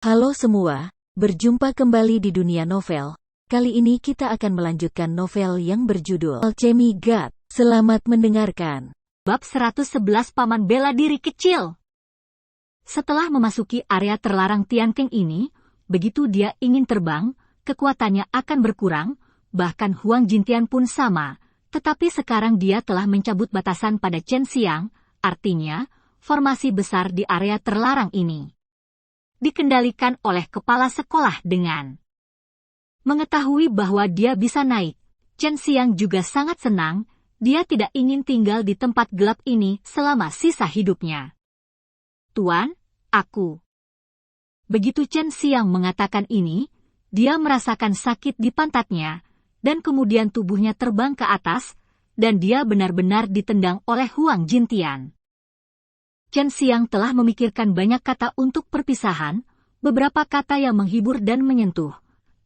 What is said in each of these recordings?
Halo semua, berjumpa kembali di dunia novel. Kali ini kita akan melanjutkan novel yang berjudul Alchemy God. Selamat mendengarkan. Bab 111 Paman Bela Diri Kecil. Setelah memasuki area terlarang Tianqing ini, begitu dia ingin terbang, kekuatannya akan berkurang, bahkan Huang Jintian pun sama, tetapi sekarang dia telah mencabut batasan pada Chen Xiang, artinya, formasi besar di area terlarang ini dikendalikan oleh kepala sekolah dengan mengetahui bahwa dia bisa naik. Chen Xiang juga sangat senang, dia tidak ingin tinggal di tempat gelap ini selama sisa hidupnya. Tuan, aku. Begitu Chen Xiang mengatakan ini, dia merasakan sakit di pantatnya, dan kemudian tubuhnya terbang ke atas, dan dia benar-benar ditendang oleh Huang Jintian. Chen Xiang telah memikirkan banyak kata untuk perpisahan, beberapa kata yang menghibur dan menyentuh.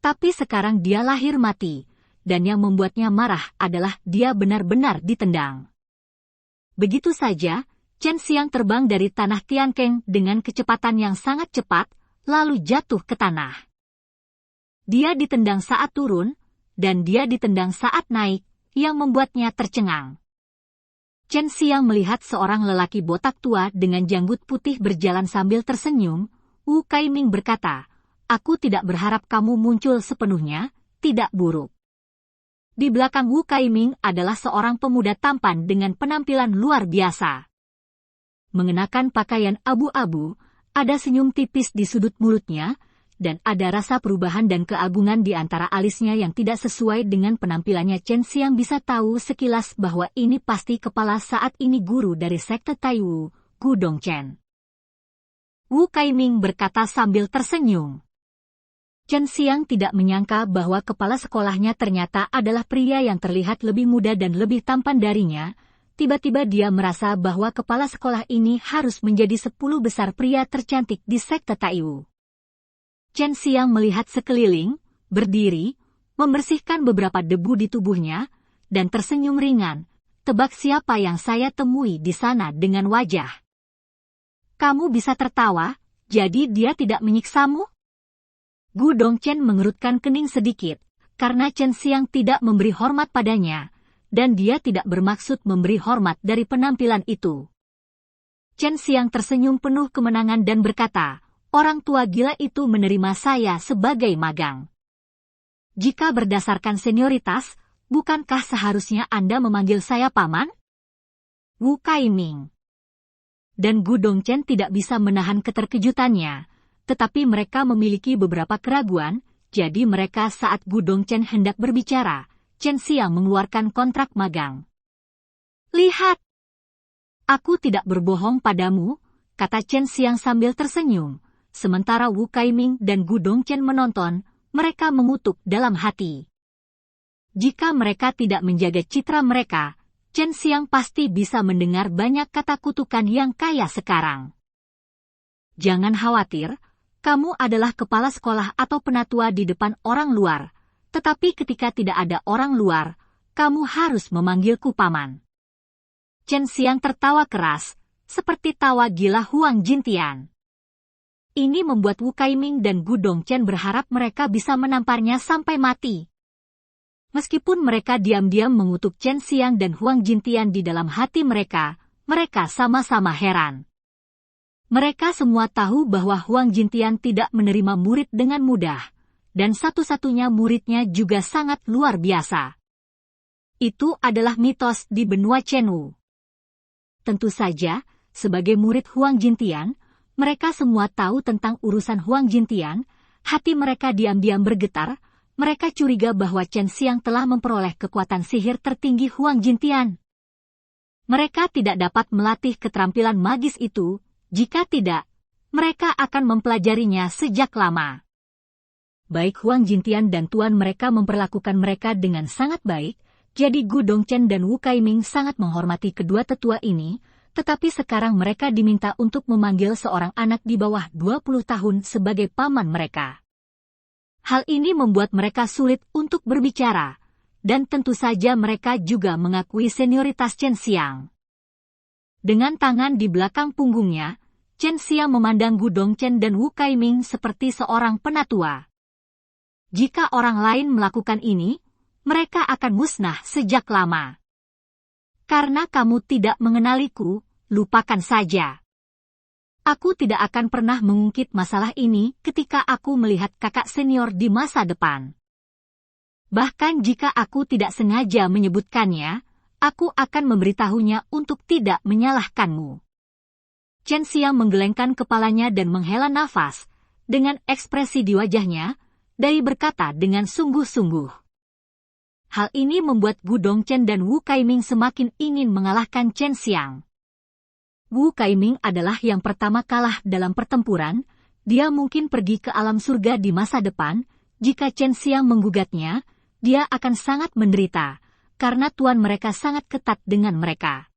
Tapi sekarang dia lahir mati, dan yang membuatnya marah adalah dia benar-benar ditendang. Begitu saja, Chen Xiang terbang dari tanah Tianqing dengan kecepatan yang sangat cepat, lalu jatuh ke tanah. Dia ditendang saat turun, dan dia ditendang saat naik, yang membuatnya tercengang. Chen Xiang melihat seorang lelaki botak tua dengan janggut putih berjalan sambil tersenyum. Wu Kaiming berkata, "Aku tidak berharap kamu muncul sepenuhnya, tidak buruk." Di belakang Wu Kaiming adalah seorang pemuda tampan dengan penampilan luar biasa. Mengenakan pakaian abu-abu, ada senyum tipis di sudut mulutnya, dan ada rasa perubahan dan keagungan di antara alisnya yang tidak sesuai dengan penampilannya. Chen Xiang bisa tahu sekilas bahwa ini pasti kepala saat ini guru dari sekte Taiwu, Gu Dongchen. Wu Kaiming berkata sambil tersenyum. Chen Xiang tidak menyangka bahwa kepala sekolahnya ternyata adalah pria yang terlihat lebih muda dan lebih tampan darinya. Tiba-tiba dia merasa bahwa kepala sekolah ini harus menjadi 10 besar pria tercantik di sekte Taiwu. Chen Xiang melihat sekeliling, berdiri, membersihkan beberapa debu di tubuhnya, dan tersenyum ringan. Tebak siapa yang saya temui di sana dengan wajah. Kamu bisa tertawa, jadi dia tidak menyiksamu? Gu Dongchen mengerutkan kening sedikit, karena Chen Xiang tidak memberi hormat padanya, dan dia tidak bermaksud memberi hormat dari penampilan itu. Chen Xiang tersenyum penuh kemenangan dan berkata, "Orang tua gila itu menerima saya sebagai magang. Jika berdasarkan senioritas, bukankah seharusnya Anda memanggil saya paman?" Wu Kaiming dan Gu Dongchen tidak bisa menahan keterkejutannya, tetapi mereka memiliki beberapa keraguan, jadi mereka saat Gu Dongchen hendak berbicara, Chen Xiang mengeluarkan kontrak magang. "Lihat! Aku tidak berbohong padamu," kata Chen Xiang sambil tersenyum. Sementara Wu Kaiming dan Gu Dongchen menonton, mereka mengutuk dalam hati. Jika mereka tidak menjaga citra mereka, Chen Xiang pasti bisa mendengar banyak kata kutukan yang kaya sekarang. "Jangan khawatir, kamu adalah kepala sekolah atau penatua di depan orang luar, tetapi ketika tidak ada orang luar, kamu harus memanggilku paman." Chen Xiang tertawa keras, seperti tawa gila Huang Jintian. Ini membuat Wu Kaiming dan Gu Dongchen berharap mereka bisa menamparnya sampai mati. Meskipun mereka diam-diam mengutuk Chen Xiang dan Huang Jintian di dalam hati mereka sama-sama heran. Mereka semua tahu bahwa Huang Jintian tidak menerima murid dengan mudah, dan satu-satunya muridnya juga sangat luar biasa. Itu adalah mitos di benua Chenwu. Tentu saja, sebagai murid Huang Jintian, mereka semua tahu tentang urusan Huang Jintian, hati mereka diam-diam bergetar, mereka curiga bahwa Chen Xiang telah memperoleh kekuatan sihir tertinggi Huang Jintian. Mereka tidak dapat melatih keterampilan magis itu, jika tidak, mereka akan mempelajarinya sejak lama. Baik Huang Jintian dan tuan mereka memperlakukan mereka dengan sangat baik, jadi Gu Dongchen dan Wu Kaiming sangat menghormati kedua tetua ini, tetapi sekarang mereka diminta untuk memanggil seorang anak di bawah 20 tahun sebagai paman mereka. Hal ini membuat mereka sulit untuk berbicara, dan tentu saja mereka juga mengakui senioritas Chen Xiang. Dengan tangan di belakang punggungnya, Chen Xiang memandang Gu Dongchen dan Wu Kaiming seperti seorang penatua. Jika orang lain melakukan ini, mereka akan musnah sejak lama. Karena kamu tidak mengenaliku, lupakan saja. Aku tidak akan pernah mengungkit masalah ini ketika aku melihat kakak senior di masa depan. Bahkan jika aku tidak sengaja menyebutkannya, aku akan memberitahunya untuk tidak menyalahkanmu. Chen Xiang menggelengkan kepalanya dan menghela nafas, dengan ekspresi di wajahnya, Dai berkata dengan sungguh-sungguh. Hal ini membuat Gu Dongchen dan Wu Kaiming semakin ingin mengalahkan Chen Xiang. Wu Kaiming adalah yang pertama kalah dalam pertempuran, dia mungkin pergi ke alam surga di masa depan, jika Chen Xiang menggugatnya, dia akan sangat menderita, karena tuan mereka sangat ketat dengan mereka.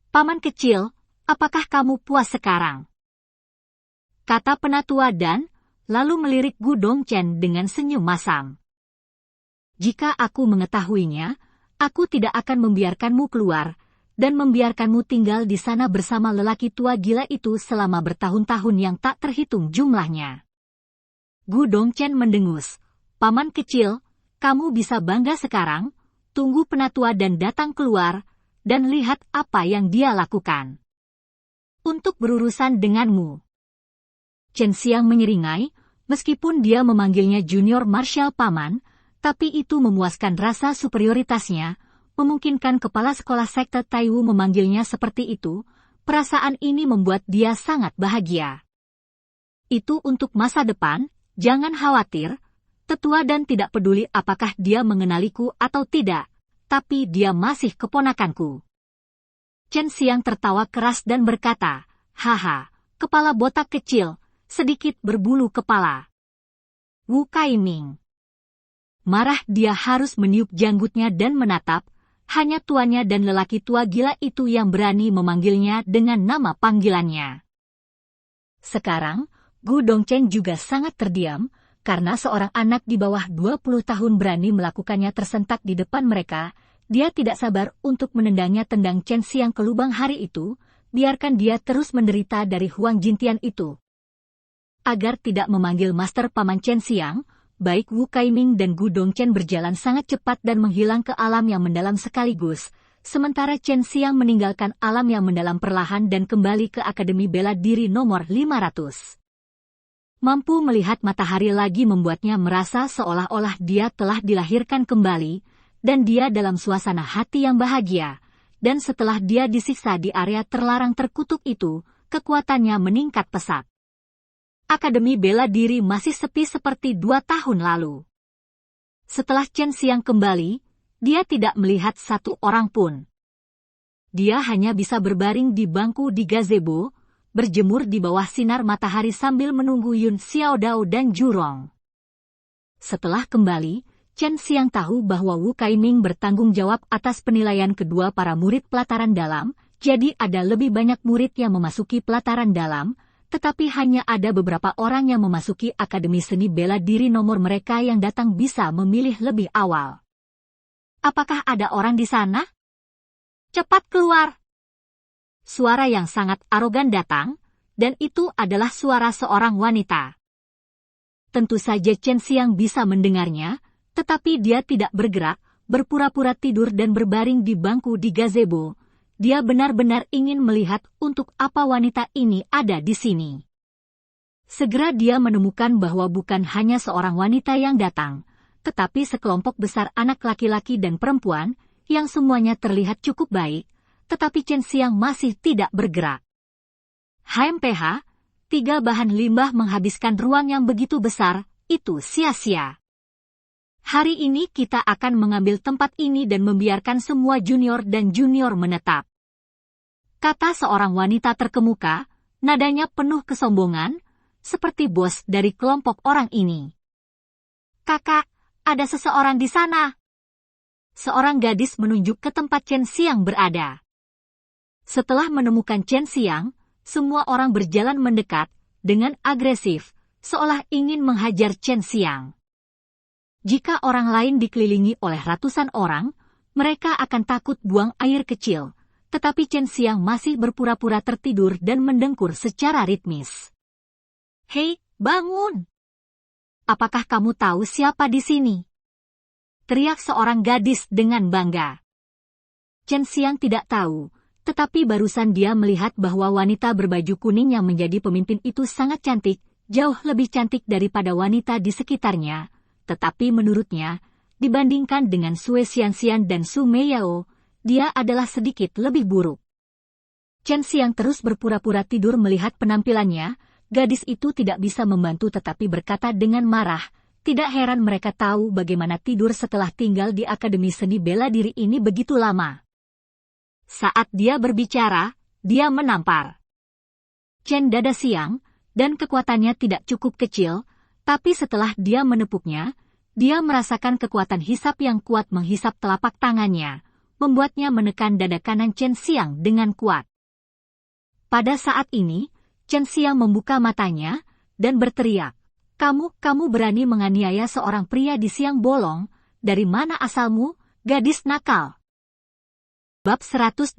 Paman kecil, apakah kamu puas sekarang? Kata penatua dan, lalu melirik Gu Dongchen dengan senyum masam. Jika aku mengetahuinya, aku tidak akan membiarkanmu keluar, dan membiarkanmu tinggal di sana bersama lelaki tua gila itu selama bertahun-tahun yang tak terhitung jumlahnya. Gu Dongchen mendengus. Paman kecil, kamu bisa bangga sekarang, tunggu penatua dan datang keluar, dan lihat apa yang dia lakukan. Untuk berurusan denganmu. Chen Xiang menyeringai, meskipun dia memanggilnya junior marshal paman, tapi itu memuaskan rasa superioritasnya, memungkinkan kepala sekolah sekte Taiwu memanggilnya seperti itu, perasaan ini membuat dia sangat bahagia. Itu untuk masa depan, jangan khawatir, tetua dan tidak peduli apakah dia mengenaliku atau tidak, tapi dia masih keponakanku. Chen Xiang tertawa keras dan berkata, haha, kepala botak kecil, sedikit berbulu kepala. Wu Kaiming. Marah dia harus meniup janggutnya dan menatap, hanya tuannya dan lelaki tua gila itu yang berani memanggilnya dengan nama panggilannya. Sekarang, Gu Dongchen juga sangat terdiam, karena seorang anak di bawah 20 tahun berani melakukannya tersentak di depan mereka, dia tidak sabar untuk menendangnya tendang Chen Xiang ke lubang hari itu, biarkan dia terus menderita dari Huang Jintian itu. Agar tidak memanggil master paman Chen Xiang, baik Wu Kaiming dan Gu Dongchen berjalan sangat cepat dan menghilang ke alam yang mendalam sekaligus, sementara Chen Xiang meninggalkan alam yang mendalam perlahan dan kembali ke Akademi Bela Diri nomor 500. Mampu melihat matahari lagi membuatnya merasa seolah-olah dia telah dilahirkan kembali, dan dia dalam suasana hati yang bahagia, dan setelah dia disiksa di area terlarang terkutuk itu, kekuatannya meningkat pesat. Akademi Bela Diri masih sepi seperti 2 tahun lalu. Setelah Chen Xiang kembali, dia tidak melihat satu orang pun. Dia hanya bisa berbaring di bangku di gazebo, berjemur di bawah sinar matahari sambil menunggu Yun Xiaodao dan Jurong. Setelah kembali, Chen Xiang tahu bahwa Wu Kaiming bertanggung jawab atas penilaian kedua para murid pelataran dalam, jadi ada lebih banyak murid yang memasuki pelataran dalam, tetapi hanya ada beberapa orang yang memasuki Akademi Seni Bela Diri nomor mereka yang datang bisa memilih lebih awal. Apakah ada orang di sana? Cepat keluar! Suara yang sangat arogan datang, dan itu adalah suara seorang wanita. Tentu saja Chen Xiang bisa mendengarnya, tetapi dia tidak bergerak, berpura-pura tidur dan berbaring di bangku di gazebo. Dia benar-benar ingin melihat untuk apa wanita ini ada di sini. Segera dia menemukan bahwa bukan hanya seorang wanita yang datang, tetapi sekelompok besar anak laki-laki dan perempuan, yang semuanya terlihat cukup baik, tetapi Chen Xiang masih tidak bergerak. HMPH, 3 bahan limbah menghabiskan ruang yang begitu besar, itu sia-sia. Hari ini kita akan mengambil tempat ini dan membiarkan semua junior dan junior menetap. Kata seorang wanita terkemuka, nadanya penuh kesombongan, seperti bos dari kelompok orang ini. Kakak, ada seseorang di sana. Seorang gadis menunjuk ke tempat Chen Xiang berada. Setelah menemukan Chen Xiang, semua orang berjalan mendekat, dengan agresif, seolah ingin menghajar Chen Xiang. Jika orang lain dikelilingi oleh ratusan orang, mereka akan takut buang air kecil, tetapi Chen Xiang masih berpura-pura tertidur dan mendengkur secara ritmis. "Hei, bangun! Apakah kamu tahu siapa di sini?" teriak seorang gadis dengan bangga. Chen Xiang tidak tahu, tetapi barusan dia melihat bahwa wanita berbaju kuning yang menjadi pemimpin itu sangat cantik, jauh lebih cantik daripada wanita di sekitarnya. Tetapi menurutnya, dibandingkan dengan Sue Xianxian dan Su Meiyao, dia adalah sedikit lebih buruk. Chen Xiang terus berpura-pura tidur melihat penampilannya. Gadis itu tidak bisa membantu tetapi berkata dengan marah, tidak heran mereka tahu bagaimana tidur setelah tinggal di Akademi Seni Bela Diri ini begitu lama. Saat dia berbicara, dia menampar Chen dada siang, dan kekuatannya tidak cukup kecil, tapi setelah dia menepuknya, dia merasakan kekuatan hisap yang kuat menghisap telapak tangannya, membuatnya menekan dada kanan Chen Xiang dengan kuat. Pada saat ini, Chen Xiang membuka matanya, dan berteriak, Kamu berani menganiaya seorang pria di siang bolong, dari mana asalmu, gadis nakal?" Bab 112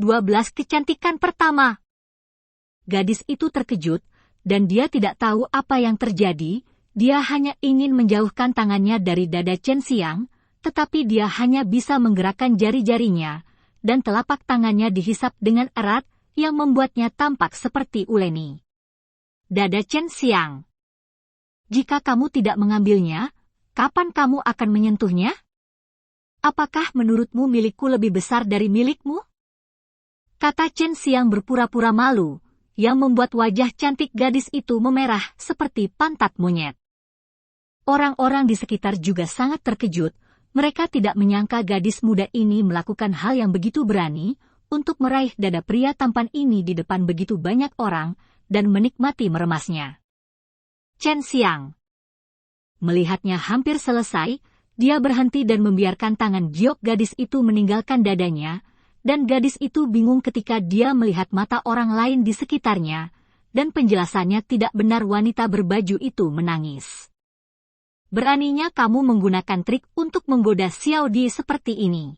Kecantikan Pertama. Gadis itu terkejut, dan dia tidak tahu apa yang terjadi. Dia hanya ingin menjauhkan tangannya dari dada Chen Xiang, tetapi dia hanya bisa menggerakkan jari-jarinya, dan telapak tangannya dihisap dengan erat, yang membuatnya tampak seperti uleni. Dada Chen Xiang. "Jika kamu tidak mengambilnya, kapan kamu akan menyentuhnya? Apakah menurutmu milikku lebih besar dari milikmu?" kata Chen Xiang berpura-pura malu, yang membuat wajah cantik gadis itu memerah seperti pantat monyet. Orang-orang di sekitar juga sangat terkejut, mereka tidak menyangka gadis muda ini melakukan hal yang begitu berani, untuk meraih dada pria tampan ini di depan begitu banyak orang, dan menikmati meremasnya. Chen Xiang melihatnya hampir selesai, dia berhenti dan membiarkan tangan giok gadis itu meninggalkan dadanya, dan gadis itu bingung ketika dia melihat mata orang lain di sekitarnya, dan penjelasannya tidak benar wanita berbaju itu menangis. "Beraninya kamu menggunakan trik untuk menggoda Xiao Di seperti ini?"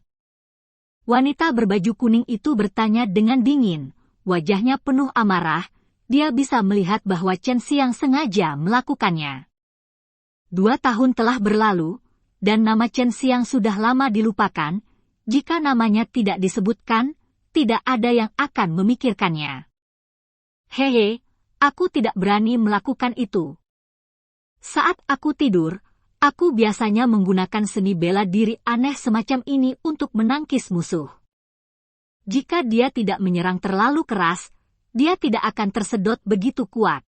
Wanita berbaju kuning itu bertanya dengan dingin, wajahnya penuh amarah, dia bisa melihat bahwa Chen Xiang sengaja melakukannya. 2 tahun telah berlalu, dan nama Chen Xiang sudah lama dilupakan. Jika namanya tidak disebutkan, tidak ada yang akan memikirkannya. "Hehe, aku tidak berani melakukan itu. Saat aku tidur, aku biasanya menggunakan seni bela diri aneh semacam ini untuk menangkis musuh. Jika dia tidak menyerang terlalu keras, dia tidak akan tersedot begitu kuat."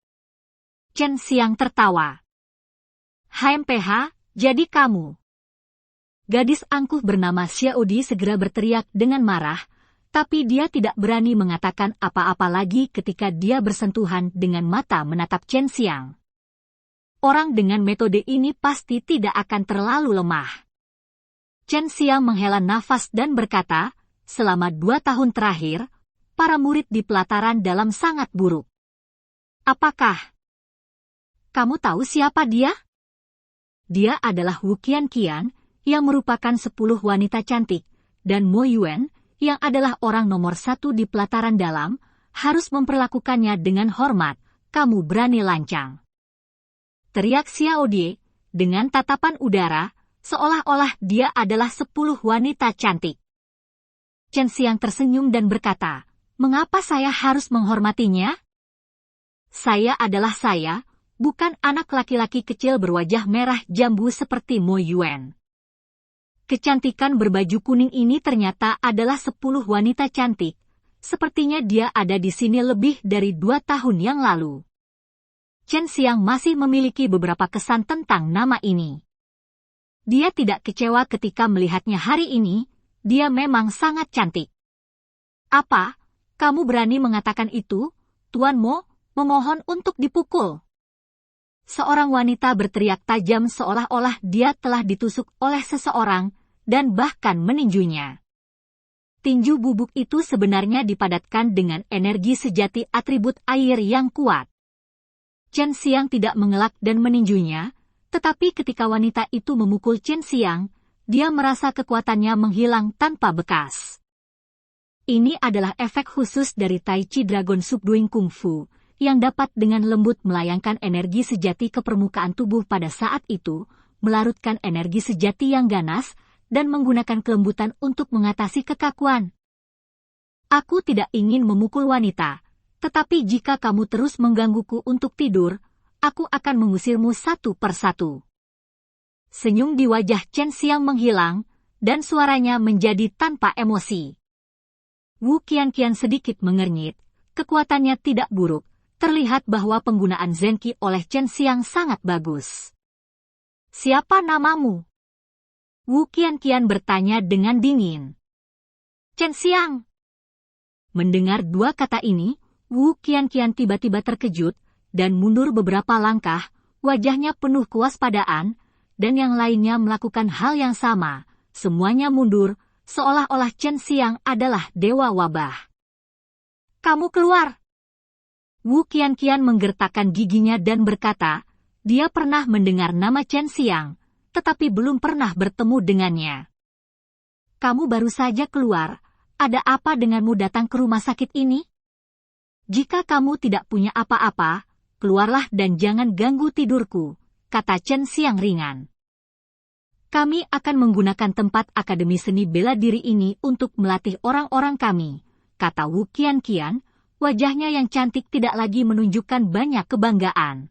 Chen Xiang tertawa. "HMPH, jadi kamu." Gadis angkuh bernama Xiao Di segera berteriak dengan marah, tapi dia tidak berani mengatakan apa-apa lagi ketika dia bersentuhan dengan mata menatap Chen Xiang. Orang dengan metode ini pasti tidak akan terlalu lemah. Chen Xiang menghela nafas dan berkata, "Selama 2 tahun terakhir, para murid di pelataran dalam sangat buruk. Apakah kamu tahu siapa dia?" Dia adalah Wu Qian, yang merupakan 10 wanita cantik, dan Mo Yuan, yang adalah orang nomor 1 di pelataran dalam, harus memperlakukannya dengan hormat. "Kamu berani lancang!" teriak Xiao Die, dengan tatapan udara, seolah-olah dia adalah 10 wanita cantik. Chen Xiang tersenyum dan berkata, "Mengapa saya harus menghormatinya? Saya adalah saya, bukan anak laki-laki kecil berwajah merah jambu seperti Mo Yuan." Kecantikan berbaju kuning ini ternyata adalah 10 wanita cantik. Sepertinya dia ada di sini lebih dari 2 tahun yang lalu. Chen Xiang masih memiliki beberapa kesan tentang nama ini. Dia tidak kecewa ketika melihatnya hari ini, dia memang sangat cantik. "Apa? Kamu berani mengatakan itu, Tuan Mo? Memohon untuk dipukul." Seorang wanita berteriak tajam seolah-olah dia telah ditusuk oleh seseorang, dan bahkan meninjunya. Tinju bubuk itu sebenarnya dipadatkan dengan energi sejati atribut air yang kuat. Chen Xiang tidak mengelak dan meninjunya, tetapi ketika wanita itu memukul Chen Xiang, dia merasa kekuatannya menghilang tanpa bekas. Ini adalah efek khusus dari Tai Chi Dragon Subduing Kung Fu, yang dapat dengan lembut melayangkan energi sejati ke permukaan tubuh pada saat itu, melarutkan energi sejati yang ganas, dan menggunakan kelembutan untuk mengatasi kekakuan. Aku tidak ingin memukul wanita, tetapi jika kamu terus menggangguku untuk tidur, aku akan mengusirmu satu persatu. Senyum di wajah Chen Xiang menghilang, dan suaranya menjadi tanpa emosi. Wu Qianqian sedikit mengernyit, kekuatannya tidak buruk, terlihat bahwa penggunaan Zenqi oleh Chen Xiang sangat bagus. Siapa namamu? Wu Qianqian bertanya dengan dingin. Chen Xiang. Mendengar dua kata ini, Wu Qianqian tiba-tiba terkejut, dan mundur beberapa langkah, wajahnya penuh kewaspadaan, dan yang lainnya melakukan hal yang sama, semuanya mundur, seolah-olah Chen Xiang adalah dewa wabah. Kamu keluar! Wu Qianqian menggertakkan giginya dan berkata, dia pernah mendengar nama Chen Xiang, tetapi belum pernah bertemu dengannya. Kamu baru saja keluar, ada apa denganmu datang ke rumah sakit ini? Jika kamu tidak punya apa-apa, keluarlah dan jangan ganggu tidurku, kata Chen Xiang ringan. Kami akan menggunakan tempat Akademi Seni Bela Diri ini untuk melatih orang-orang kami, kata Wu Qianqian. Wajahnya yang cantik tidak lagi menunjukkan banyak kebanggaan.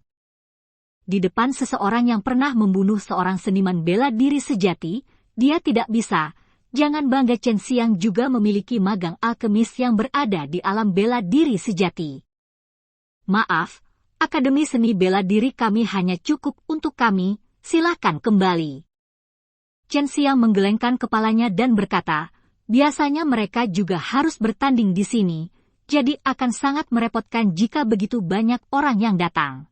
Di depan seseorang yang pernah membunuh seorang seniman bela diri sejati, dia tidak bisa. Jangan bangga, Chen Xiang juga memiliki magang alkemis yang berada di alam bela diri sejati. Maaf, Akademi Seni Bela Diri kami hanya cukup untuk kami, silakan kembali. Chen Xiang menggelengkan kepalanya dan berkata, biasanya mereka juga harus bertanding di sini, jadi akan sangat merepotkan jika begitu banyak orang yang datang.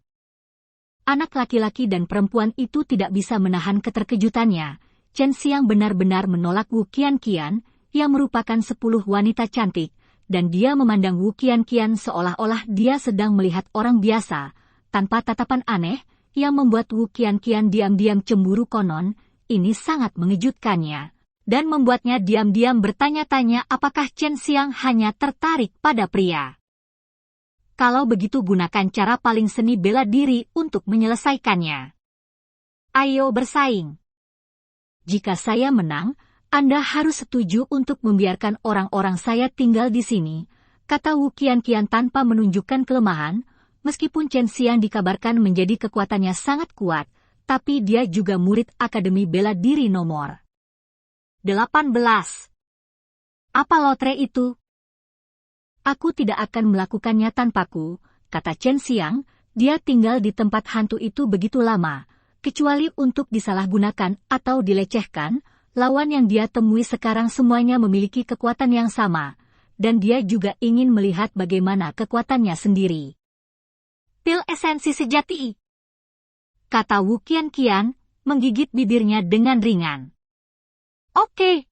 Anak laki-laki dan perempuan itu tidak bisa menahan keterkejutannya. Chen Xiang benar-benar menolak Wu Qianqian, yang merupakan 10 wanita cantik, dan dia memandang Wu Qianqian seolah-olah dia sedang melihat orang biasa, tanpa tatapan aneh, yang membuat Wu Qianqian diam-diam cemburu. Konon, ini sangat mengejutkannya, dan membuatnya diam-diam bertanya-tanya apakah Chen Xiang hanya tertarik pada pria. Kalau begitu gunakan cara paling seni bela diri untuk menyelesaikannya. Ayo bersaing. Jika saya menang, Anda harus setuju untuk membiarkan orang-orang saya tinggal di sini, kata Wu Qianqian tanpa menunjukkan kelemahan, meskipun Chen Xiang dikabarkan menjadi kekuatannya sangat kuat, tapi dia juga murid Akademi Bela Diri nomor 18. Apa lotre itu? Aku tidak akan melakukannya tanpaku, kata Chen Xiang. Dia tinggal di tempat hantu itu begitu lama, kecuali untuk disalahgunakan atau dilecehkan. Lawan yang dia temui sekarang semuanya memiliki kekuatan yang sama, dan dia juga ingin melihat bagaimana kekuatannya sendiri. Pil esensi sejati, kata Wu Qianqian, menggigit bibirnya dengan ringan. Oke.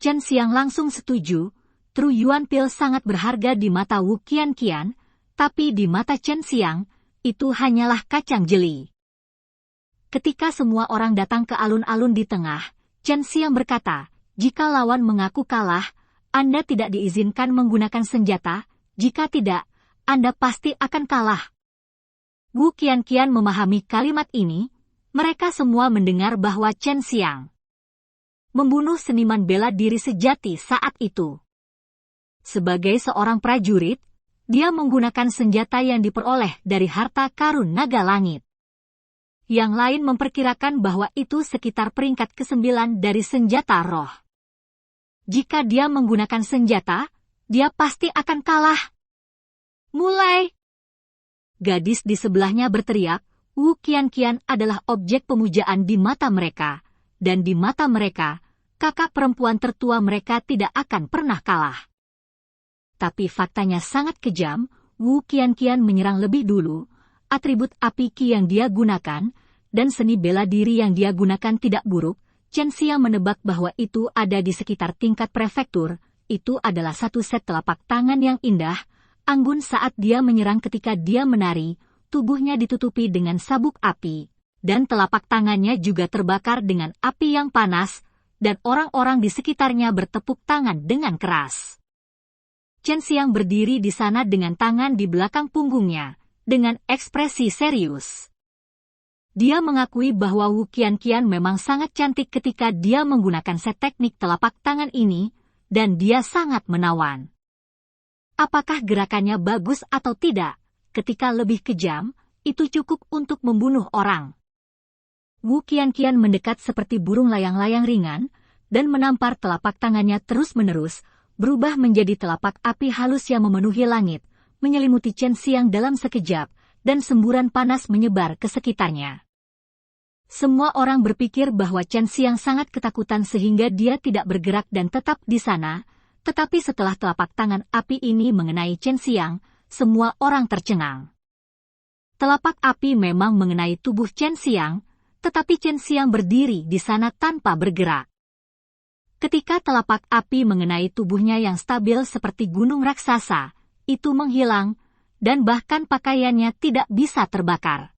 Chen Xiang langsung setuju. Tru Yuan Pil sangat berharga di mata Wu Qianqian, tapi di mata Chen Xiang, itu hanyalah kacang jeli. Ketika semua orang datang ke alun-alun di tengah, Chen Xiang berkata, jika lawan mengaku kalah, Anda tidak diizinkan menggunakan senjata, jika tidak, Anda pasti akan kalah. Wu Qianqian memahami kalimat ini, mereka semua mendengar bahwa Chen Xiang membunuh seniman bela diri sejati saat itu. Sebagai seorang prajurit, dia menggunakan senjata yang diperoleh dari harta karun naga langit. Yang lain memperkirakan bahwa itu sekitar peringkat ke-9 dari senjata roh. Jika dia menggunakan senjata, dia pasti akan kalah. Mulai! Gadis di sebelahnya berteriak, Wu Qianqian adalah objek pemujaan di mata mereka, dan di mata mereka, kakak perempuan tertua mereka tidak akan pernah kalah. Tapi faktanya sangat kejam, Wu Qianqian menyerang lebih dulu, atribut api Qi yang dia gunakan, dan seni bela diri yang dia gunakan tidak buruk. Chen Xiang menebak bahwa itu ada di sekitar tingkat prefektur, itu adalah satu set telapak tangan yang indah, anggun saat dia menyerang. Ketika dia menari, tubuhnya ditutupi dengan sabuk api, dan telapak tangannya juga terbakar dengan api yang panas, dan orang-orang di sekitarnya bertepuk tangan dengan keras. Chen Xiang berdiri di sana dengan tangan di belakang punggungnya, dengan ekspresi serius. Dia mengakui bahwa Wu Qianqian memang sangat cantik ketika dia menggunakan set teknik telapak tangan ini, dan dia sangat menawan. Apakah gerakannya bagus atau tidak, ketika lebih kejam, itu cukup untuk membunuh orang. Wu Qianqian mendekat seperti burung layang-layang ringan, dan menampar telapak tangannya terus-menerus, berubah menjadi telapak api halus yang memenuhi langit, menyelimuti Chen Xiang dalam sekejap, dan semburan panas menyebar ke sekitarnya. Semua orang berpikir bahwa Chen Xiang sangat ketakutan sehingga dia tidak bergerak dan tetap di sana, tetapi setelah telapak tangan api ini mengenai Chen Xiang, semua orang tercengang. Telapak api memang mengenai tubuh Chen Xiang, tetapi Chen Xiang berdiri di sana tanpa bergerak. Ketika telapak api mengenai tubuhnya yang stabil seperti gunung raksasa, itu menghilang, dan bahkan pakaiannya tidak bisa terbakar.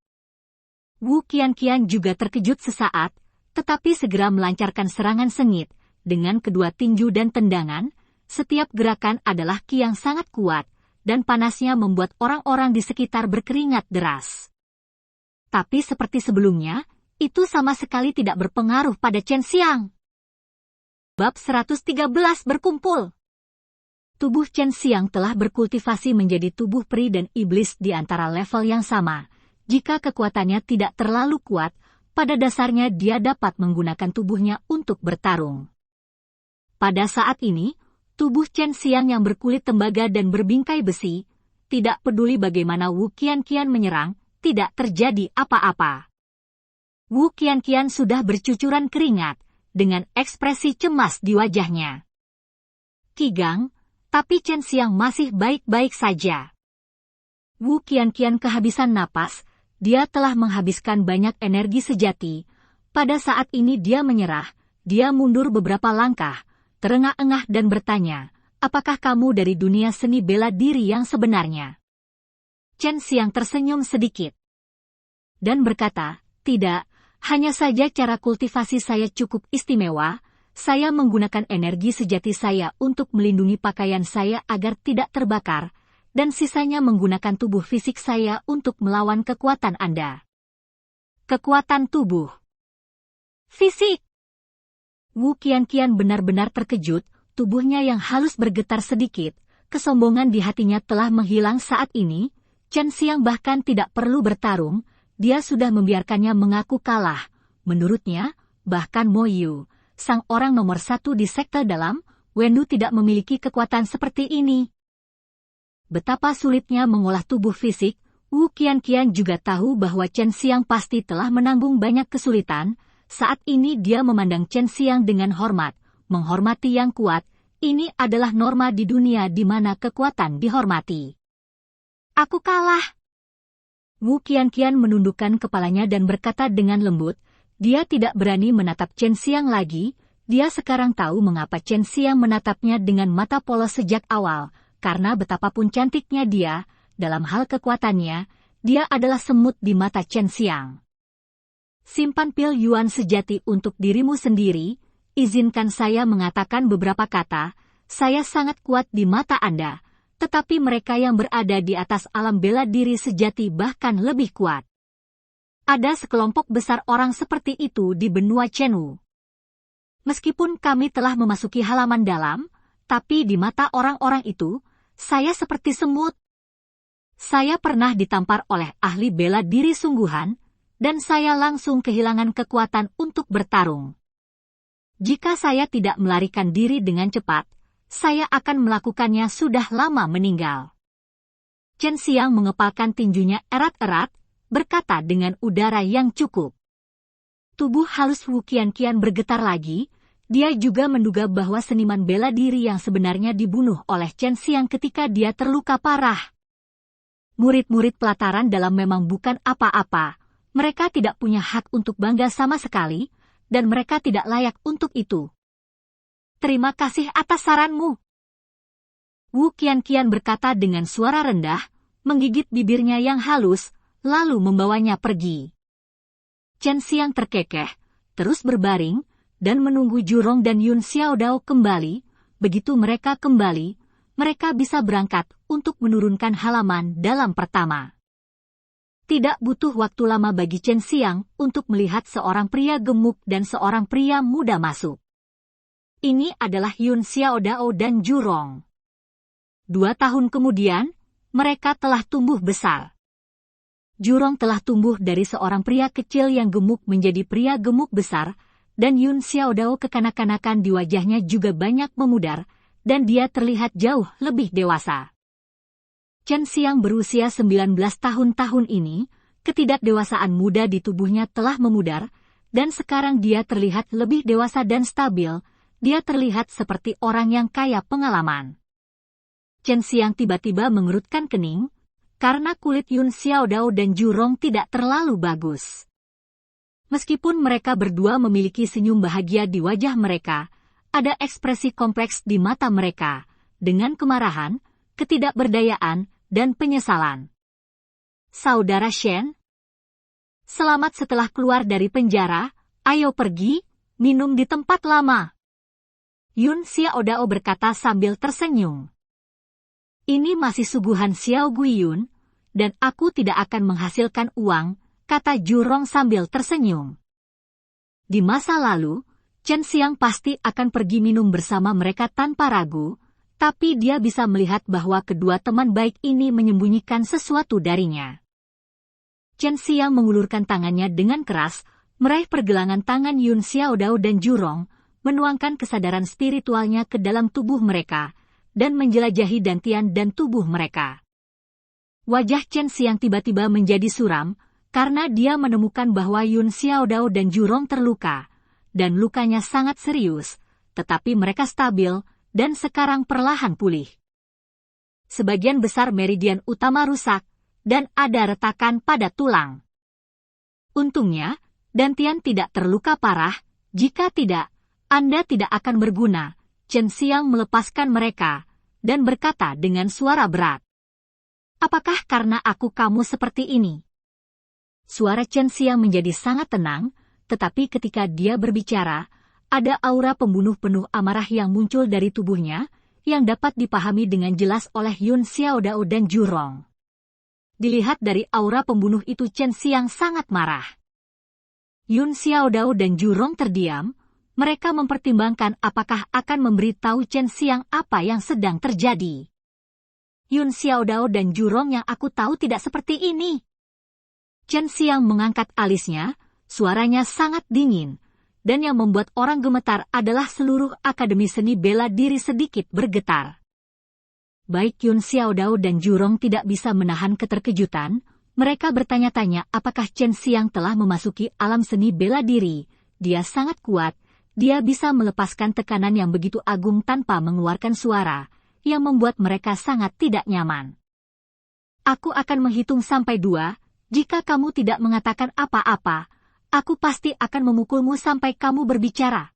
Wu Qianqian juga terkejut sesaat, tetapi segera melancarkan serangan sengit, dengan kedua tinju dan tendangan, setiap gerakan adalah ki yang sangat kuat, dan panasnya membuat orang-orang di sekitar berkeringat deras. Tapi seperti sebelumnya, itu sama sekali tidak berpengaruh pada Chen Xiang. Bab 113 berkumpul. Tubuh Chen Xiang telah berkultivasi menjadi tubuh peri dan iblis di antara level yang sama. Jika kekuatannya tidak terlalu kuat, pada dasarnya dia dapat menggunakan tubuhnya untuk bertarung. Pada saat ini, tubuh Chen Xiang yang berkulit tembaga dan berbingkai besi, tidak peduli bagaimana Wu Qianqian menyerang, tidak terjadi apa-apa. Wu Qianqian sudah bercucuran keringat, dengan ekspresi cemas di wajahnya. Kigang, tapi Chen Xiang masih baik-baik saja. Wu Qianqian kehabisan napas, dia telah menghabiskan banyak energi sejati. Pada saat ini dia menyerah, dia mundur beberapa langkah, terengah-engah dan bertanya, apakah kamu dari dunia seni bela diri yang sebenarnya? Chen Xiang tersenyum sedikit, dan berkata, tidak, hanya saja cara kultivasi saya cukup istimewa, saya menggunakan energi sejati saya untuk melindungi pakaian saya agar tidak terbakar, dan sisanya menggunakan tubuh fisik saya untuk melawan kekuatan Anda. Kekuatan tubuh. Fisik. Wu Qianqian benar-benar terkejut, tubuhnya yang halus bergetar sedikit, kesombongan di hatinya telah menghilang saat ini, Chen Xiang bahkan tidak perlu bertarung, dia sudah membiarkannya mengaku kalah. Menurutnya, bahkan Mo Yu, sang orang nomor 1 di sekte dalam, Wendu tidak memiliki kekuatan seperti ini. Betapa sulitnya mengolah tubuh fisik, Wu Qianqian juga tahu bahwa Chen Xiang pasti telah menanggung banyak kesulitan. Saat ini dia memandang Chen Xiang dengan hormat, menghormati yang kuat. Ini adalah norma di dunia di mana kekuatan dihormati. Aku kalah. Wu Qianqian menundukkan kepalanya dan berkata dengan lembut, dia tidak berani menatap Chen Xiang lagi, dia sekarang tahu mengapa Chen Xiang menatapnya dengan mata polos sejak awal, karena betapapun cantiknya dia, dalam hal kekuatannya, dia adalah semut di mata Chen Xiang. Simpan pil Yuan sejati untuk dirimu sendiri, izinkan saya mengatakan beberapa kata, saya sangat kuat di mata Anda. Tetapi mereka yang berada di atas alam bela diri sejati bahkan lebih kuat. Ada sekelompok besar orang seperti itu di benua Chenwu. Meskipun kami telah memasuki halaman dalam, tapi di mata orang-orang itu, saya seperti semut. Saya pernah ditampar oleh ahli bela diri sungguhan, dan saya langsung kehilangan kekuatan untuk bertarung. Jika saya tidak melarikan diri dengan cepat, saya akan melakukannya sudah lama meninggal. Chen Xiang mengepalkan tinjunya erat-erat, berkata dengan udara yang cukup. Tubuh halus Wu Qianqian bergetar lagi, dia juga menduga bahwa seniman bela diri yang sebenarnya dibunuh oleh Chen Xiang ketika dia terluka parah. Murid-murid pelataran dalam memang bukan apa-apa, mereka tidak punya hak untuk bangga sama sekali, dan mereka tidak layak untuk itu. Terima kasih atas saranmu. Wu Qianqian berkata dengan suara rendah, menggigit bibirnya yang halus, lalu membawanya pergi. Chen Xiang terkekeh, terus berbaring, dan menunggu Jurong dan Yun Xiaodao kembali. Begitu mereka kembali, mereka bisa berangkat untuk menurunkan halaman dalam pertama. Tidak butuh waktu lama bagi Chen Xiang untuk melihat seorang pria gemuk dan seorang pria muda masuk. Ini adalah Yun Xiaodao dan Jurong. 2 tahun kemudian, mereka telah tumbuh besar. Jurong telah tumbuh dari seorang pria kecil yang gemuk menjadi pria gemuk besar, dan Yun Xiaodao kekanak-kanakan di wajahnya juga banyak memudar, dan dia terlihat jauh lebih dewasa. Chen Xiang berusia 19 tahun ini, ketidakdewasaan muda di tubuhnya telah memudar, dan sekarang dia terlihat lebih dewasa dan stabil, dia terlihat seperti orang yang kaya pengalaman. Chen Xiang tiba-tiba mengerutkan kening, karena kulit Yun Xiaodao dan Jurong tidak terlalu bagus. Meskipun mereka berdua memiliki senyum bahagia di wajah mereka, ada ekspresi kompleks di mata mereka, dengan kemarahan, ketidakberdayaan, dan penyesalan. Saudara Shen, selamat setelah keluar dari penjara, ayo pergi, minum di tempat lama. Yun Xiaodao berkata sambil tersenyum. Ini masih suguhan Xiao Guiyun, dan aku tidak akan menghasilkan uang, kata Jurong sambil tersenyum. Di masa lalu, Chen Xiang pasti akan pergi minum bersama mereka tanpa ragu, tapi dia bisa melihat bahwa kedua teman baik ini menyembunyikan sesuatu darinya. Chen Xiang mengulurkan tangannya dengan keras, meraih pergelangan tangan Yun Xiaodao dan Jurong, menuangkan kesadaran spiritualnya ke dalam tubuh mereka, dan menjelajahi dantian dan tubuh mereka. Wajah Chen Xiang tiba-tiba menjadi suram, karena dia menemukan bahwa Yun Xiaodao dan Jurong terluka, dan lukanya sangat serius, tetapi mereka stabil, dan sekarang perlahan pulih. Sebagian besar meridian utama rusak, dan ada retakan pada tulang. Untungnya, dantian tidak terluka parah, jika tidak, Anda tidak akan berguna. Chen Xiang melepaskan mereka, dan berkata dengan suara berat. Apakah karena kamu seperti ini? Suara Chen Xiang menjadi sangat tenang, tetapi ketika dia berbicara, ada aura pembunuh penuh amarah yang muncul dari tubuhnya, yang dapat dipahami dengan jelas oleh Yun Xiaodao dan Jurong. Dilihat dari aura pembunuh itu Chen Xiang sangat marah. Yun Xiaodao dan Jurong terdiam, mereka mempertimbangkan apakah akan memberitahu Chen Xiang apa yang sedang terjadi. Yun Xiaodao dan Jurong yang aku tahu tidak seperti ini. Chen Xiang mengangkat alisnya, suaranya sangat dingin, dan yang membuat orang gemetar adalah seluruh Akademi Seni Bela Diri sedikit bergetar. Baik Yun Xiaodao dan Jurong tidak bisa menahan keterkejutan, mereka bertanya-tanya apakah Chen Xiang telah memasuki alam seni bela diri. Dia sangat kuat, dia bisa melepaskan tekanan yang begitu agung tanpa mengeluarkan suara, yang membuat mereka sangat tidak nyaman. Aku akan menghitung sampai 2, jika kamu tidak mengatakan apa-apa, aku pasti akan memukulmu sampai kamu berbicara.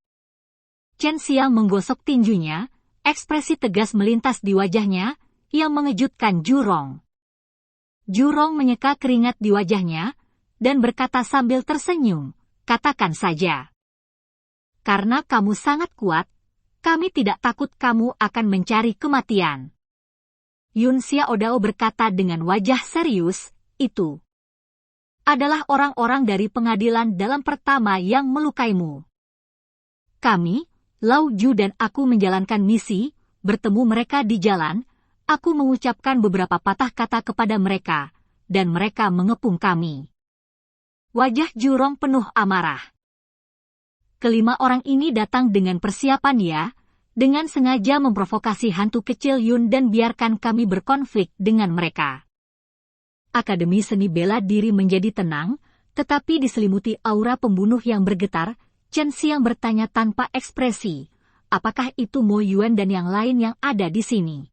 Chen Xiang menggosok tinjunya, ekspresi tegas melintas di wajahnya, yang mengejutkan Jurong. Jurong menyeka keringat di wajahnya, dan berkata sambil tersenyum, katakan saja. Karena kamu sangat kuat, kami tidak takut kamu akan mencari kematian. Yun Xiaodao berkata dengan wajah serius, itu adalah orang-orang dari pengadilan dalam pertama yang melukaimu. Kami, Lau Ju dan aku menjalankan misi, bertemu mereka di jalan, aku mengucapkan beberapa patah kata kepada mereka, dan mereka mengepung kami. Wajah Jurong penuh amarah. Kelima orang ini datang dengan persiapan ya, dengan sengaja memprovokasi hantu kecil Yun dan biarkan kami berkonflik dengan mereka. Akademi Seni Bela Diri menjadi tenang, tetapi diselimuti aura pembunuh yang bergetar. Chen Xiang bertanya tanpa ekspresi, apakah itu Mo Yuan dan yang lain yang ada di sini?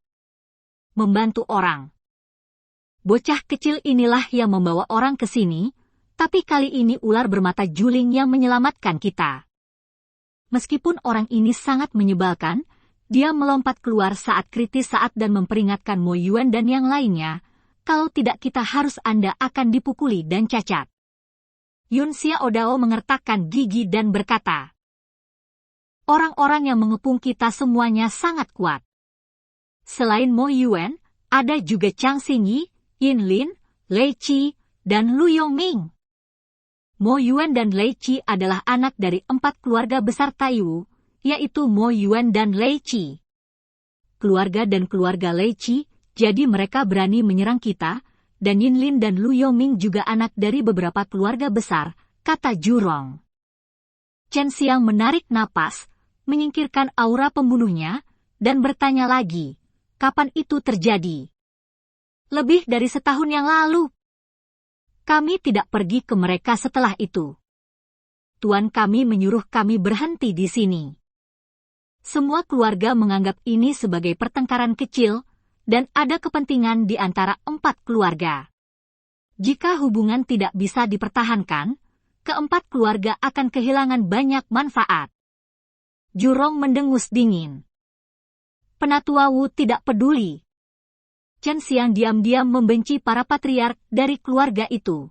Membantu orang. Bocah kecil inilah yang membawa orang ke sini, tapi kali ini ular bermata juling yang menyelamatkan kita. Meskipun orang ini sangat menyebalkan, dia melompat keluar saat kritis dan memperingatkan Mo Yuan dan yang lainnya, kalau tidak kita harus Anda akan dipukuli dan cacat. Yun Xiaodao mengertakkan gigi dan berkata, orang-orang yang mengepung kita semuanya sangat kuat. Selain Mo Yuan, ada juga Chang Xingyi, Yin Lin, Lei Qi, dan Lu Yongming. Mo Yuan dan Lei Qi adalah anak dari 4 keluarga besar Taiwu, yaitu Mo Yuan dan Lei Qi. Keluarga dan keluarga Lei Qi, jadi mereka berani menyerang kita, dan Yin Lin dan Lu Yongming juga anak dari beberapa keluarga besar, kata Jurong. Chen Xiang menarik napas, menyingkirkan aura pembunuhnya, dan bertanya lagi, kapan itu terjadi? Lebih dari setahun yang lalu. Kami tidak pergi ke mereka setelah itu. Tuan kami menyuruh kami berhenti di sini. Semua keluarga menganggap ini sebagai pertengkaran kecil, dan ada kepentingan di antara 4 keluarga. Jika hubungan tidak bisa dipertahankan, keempat keluarga akan kehilangan banyak manfaat. Jurong mendengus dingin. Penatua Wu tidak peduli. Chen Xiang diam-diam membenci para patriark dari keluarga itu.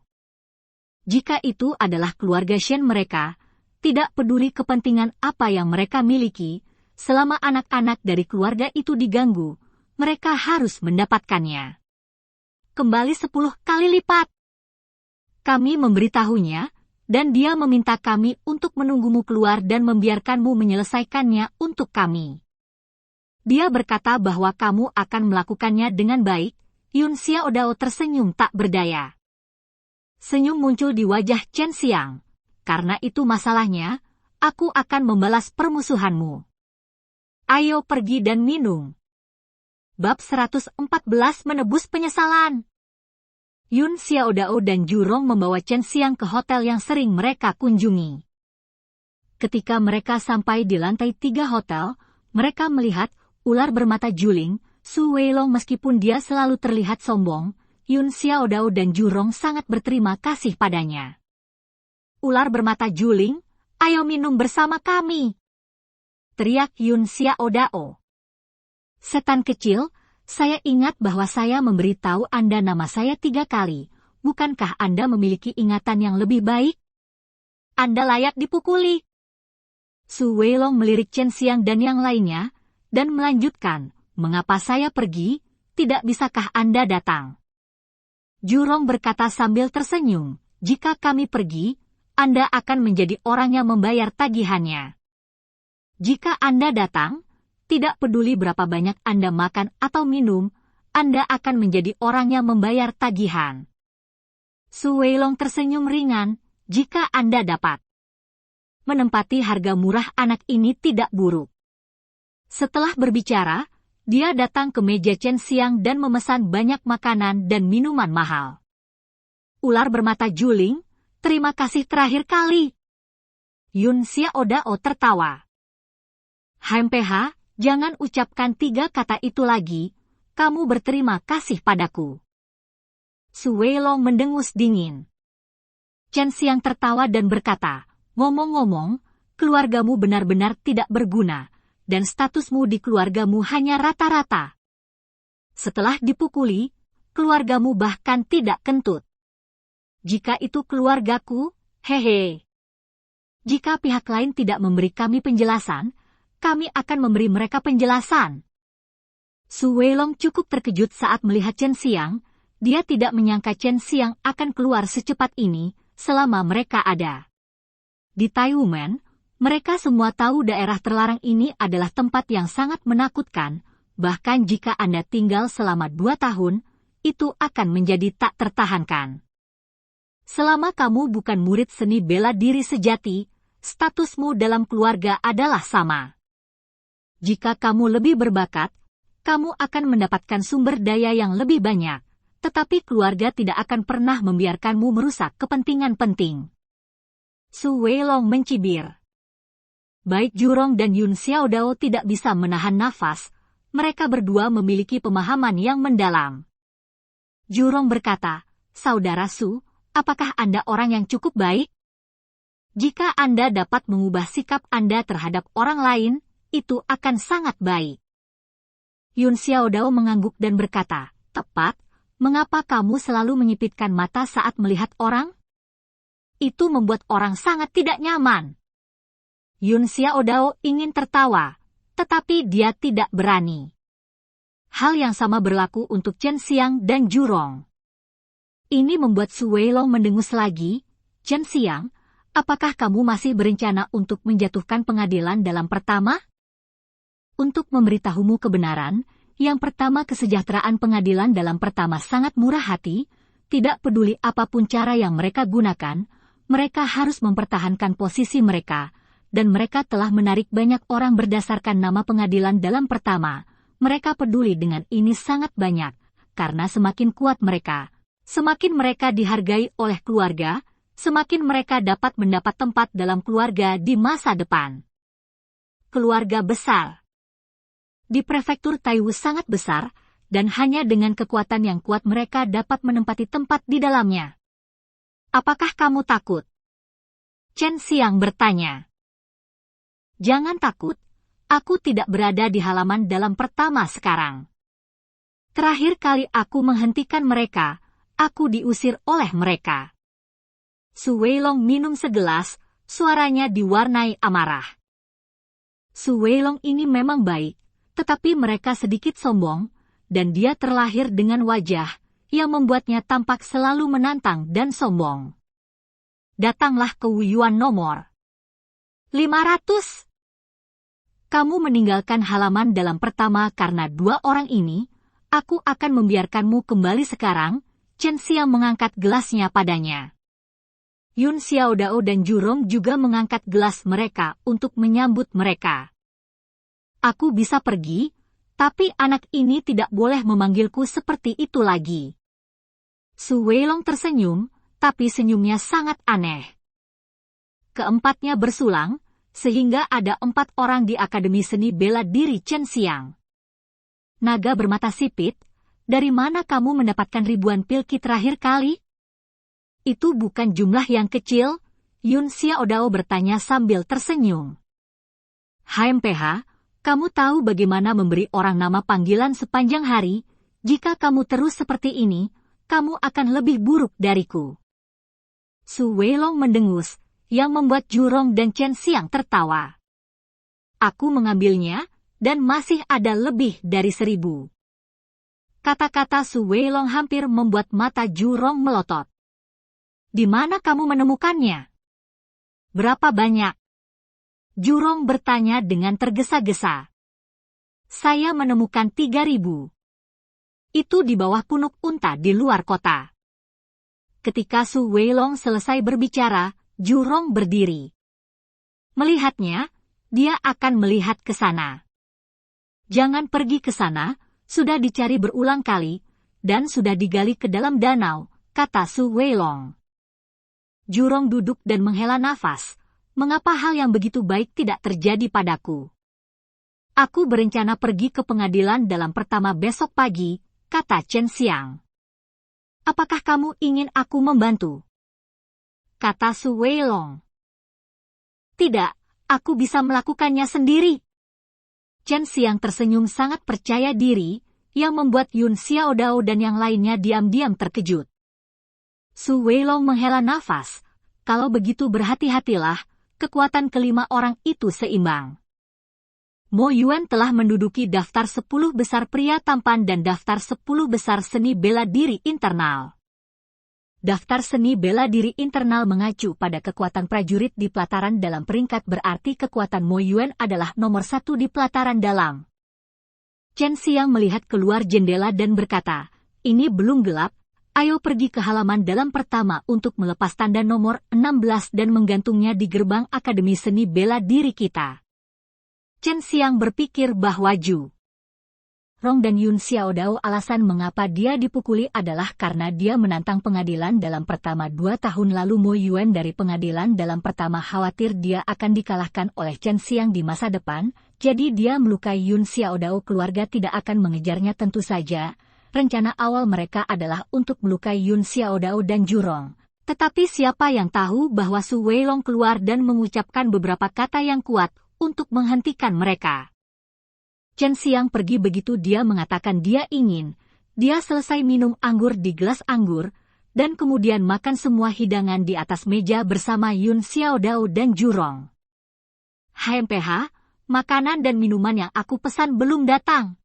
Jika itu adalah keluarga Shen mereka, tidak peduli kepentingan apa yang mereka miliki, selama anak-anak dari keluarga itu diganggu, mereka harus mendapatkannya. Kembali 10 kali lipat. Kami memberitahunya, dan dia meminta kami untuk menunggumu keluar dan membiarkanmu menyelesaikannya untuk kami. Dia berkata bahwa kamu akan melakukannya dengan baik. Yun Xiaodao tersenyum tak berdaya. Senyum muncul di wajah Chen Xiang. Karena itu masalahnya, aku akan membalas permusuhanmu. Ayo pergi dan minum. Bab 114 menebus penyesalan. Yun Xiaodao dan Jurong membawa Chen Xiang ke hotel yang sering mereka kunjungi. Ketika mereka sampai di lantai 3 hotel, mereka melihat ular bermata juling, Su Weilong meskipun dia selalu terlihat sombong, Yun Xiaodao dan Jurong sangat berterima kasih padanya. Ular bermata juling, ayo minum bersama kami. Teriak Yun Xiaodao. Setan kecil, saya ingat bahwa saya memberitahu Anda nama saya 3 kali. Bukankah Anda memiliki ingatan yang lebih baik? Anda layak dipukuli. Su Weilong melirik Chen Xiang dan yang lainnya, dan melanjutkan, mengapa saya pergi, tidak bisakah Anda datang? Jurong berkata sambil tersenyum, jika kami pergi, Anda akan menjadi orang yang membayar tagihannya. Jika Anda datang, tidak peduli berapa banyak Anda makan atau minum, Anda akan menjadi orang yang membayar tagihan. Su Weilong tersenyum ringan, jika Anda dapat menempati harga murah anak ini tidak buruk. Setelah berbicara, dia datang ke meja Chen Xiang dan memesan banyak makanan dan minuman mahal. Ular bermata juling, terima kasih terakhir kali. Yun Xiaodao tertawa. HMPH, jangan ucapkan 3 kata itu lagi, kamu berterima kasih padaku. Su Weilong mendengus dingin. Chen Xiang tertawa dan berkata, ngomong-ngomong, keluargamu benar-benar tidak berguna, dan statusmu di keluargamu hanya rata-rata. Setelah dipukuli, keluargamu bahkan tidak kentut. Jika itu keluargaku, hehe. Jika pihak lain tidak memberi kami penjelasan, kami akan memberi mereka penjelasan. Su Weilong cukup terkejut saat melihat Chen Xiang, dia tidak menyangka Chen Xiang akan keluar secepat ini, selama mereka ada. Di Taiwan, mereka semua tahu daerah terlarang ini adalah tempat yang sangat menakutkan, bahkan jika Anda tinggal selama 2 tahun, itu akan menjadi tak tertahankan. Selama kamu bukan murid seni bela diri sejati, statusmu dalam keluarga adalah sama. Jika kamu lebih berbakat, kamu akan mendapatkan sumber daya yang lebih banyak, tetapi keluarga tidak akan pernah membiarkanmu merusak kepentingan penting. Su Weilong mencibir. Baik Jurong dan Yun Xiaodao tidak bisa menahan nafas, mereka berdua memiliki pemahaman yang mendalam. Jurong berkata, Saudara Su, apakah Anda orang yang cukup baik? Jika Anda dapat mengubah sikap Anda terhadap orang lain, itu akan sangat baik. Yun Xiaodao mengangguk dan berkata, tepat, mengapa kamu selalu menyipitkan mata saat melihat orang? Itu membuat orang sangat tidak nyaman. Yun Xiaodao ingin tertawa, tetapi dia tidak berani. Hal yang sama berlaku untuk Chen Xiang dan Jurong. Ini membuat Su Weilong mendengus lagi. Chen Xiang, apakah kamu masih berencana untuk menjatuhkan pengadilan dalam pertama? Untuk memberitahumu kebenaran, yang pertama kesejahteraan pengadilan dalam pertama sangat murah hati, tidak peduli apapun cara yang mereka gunakan, mereka harus mempertahankan posisi mereka, dan mereka telah menarik banyak orang berdasarkan nama pengadilan dalam pertama. Mereka peduli dengan ini sangat banyak, karena semakin kuat mereka, semakin mereka dihargai oleh keluarga, semakin mereka dapat mendapat tempat dalam keluarga di masa depan. Keluarga besar di prefektur Taiwu sangat besar, dan hanya dengan kekuatan yang kuat mereka dapat menempati tempat di dalamnya. Apakah kamu takut? Chen Xiang bertanya. Jangan takut, aku tidak berada di halaman dalam pertama sekarang. Terakhir kali aku menghentikan mereka, aku diusir oleh mereka. Su Weilong minum segelas, suaranya diwarnai amarah. Su Weilong ini memang baik, tetapi mereka sedikit sombong, dan dia terlahir dengan wajah yang membuatnya tampak selalu menantang dan sombong. Datanglah ke Wuyuan nomor 500. Kamu meninggalkan halaman dalam pertama karena dua orang ini, aku akan membiarkanmu kembali sekarang. Chen Xiang mengangkat gelasnya padanya. Yun Xiaodao dan Jurong juga mengangkat gelas mereka untuk menyambut mereka. Aku bisa pergi, tapi anak ini tidak boleh memanggilku seperti itu lagi. Su Weilong tersenyum, tapi senyumnya sangat aneh. Keempatnya bersulang, sehingga ada 4 orang di Akademi Seni Bela Diri Chen Xiang. Naga bermata sipit, dari mana kamu mendapatkan ribuan pilki terakhir kali? Itu bukan jumlah yang kecil, Yun Xiaodao bertanya sambil tersenyum. HMPH, kamu tahu bagaimana memberi orang nama panggilan sepanjang hari? Jika kamu terus seperti ini, kamu akan lebih buruk dariku. Su Weilong mendengus, yang membuat Jurong dan Chen Xiang tertawa. Aku mengambilnya, dan masih ada lebih dari 1000. Kata-kata Su Weilong hampir membuat mata Jurong melotot. Di mana kamu menemukannya? Berapa banyak? Jurong bertanya dengan tergesa-gesa. Saya menemukan 3000. Itu di bawah punuk unta di luar kota. Ketika Su Weilong selesai berbicara, Jurong berdiri. Melihatnya, dia akan melihat ke sana. Jangan pergi ke sana, sudah dicari berulang kali, dan sudah digali ke dalam danau, kata Su Weilong. Jurong duduk dan menghela nafas. Mengapa hal yang begitu baik tidak terjadi padaku? Aku berencana pergi ke pengadilan dalam pertama besok pagi, kata Chen Xiang. Apakah kamu ingin aku membantu? Kata Su Weilong. Tidak, aku bisa melakukannya sendiri. Chen Xiang tersenyum sangat percaya diri, yang membuat Yun Xiaodao dan yang lainnya diam-diam terkejut. Su Weilong menghela nafas. Kalau begitu berhati-hatilah, kekuatan kelima orang itu seimbang. Mo Yuan telah menduduki daftar 10 besar pria tampan dan daftar 10 besar seni bela diri internal. Daftar seni bela diri internal mengacu pada kekuatan prajurit di pelataran dalam peringkat berarti kekuatan Mo Yuan adalah nomor 1 di pelataran dalam. Chen Xiang melihat keluar jendela dan berkata, ini belum gelap, ayo pergi ke halaman dalam pertama untuk melepas tanda nomor 16 dan menggantungnya di gerbang Akademi Seni Bela Diri kita. Chen Xiang berpikir bahwa Rong dan Yun Xiaodao alasan mengapa dia dipukuli adalah karena dia menantang pengadilan dalam pertama 2 tahun lalu. Mo Yuan dari pengadilan dalam pertama khawatir dia akan dikalahkan oleh Chen Xiang di masa depan, jadi dia melukai Yun Xiaodao. Keluarga tidak akan mengejarnya tentu saja. Rencana awal mereka adalah untuk melukai Yun Xiaodao dan Jurong. Tetapi siapa yang tahu bahwa Su Weilong keluar dan mengucapkan beberapa kata yang kuat untuk menghentikan mereka. Chen Xiang pergi begitu dia mengatakan dia selesai minum anggur di gelas anggur, dan kemudian makan semua hidangan di atas meja bersama Yun Xiaodao dan Jurong. HMPH, makanan dan minuman yang aku pesan belum datang.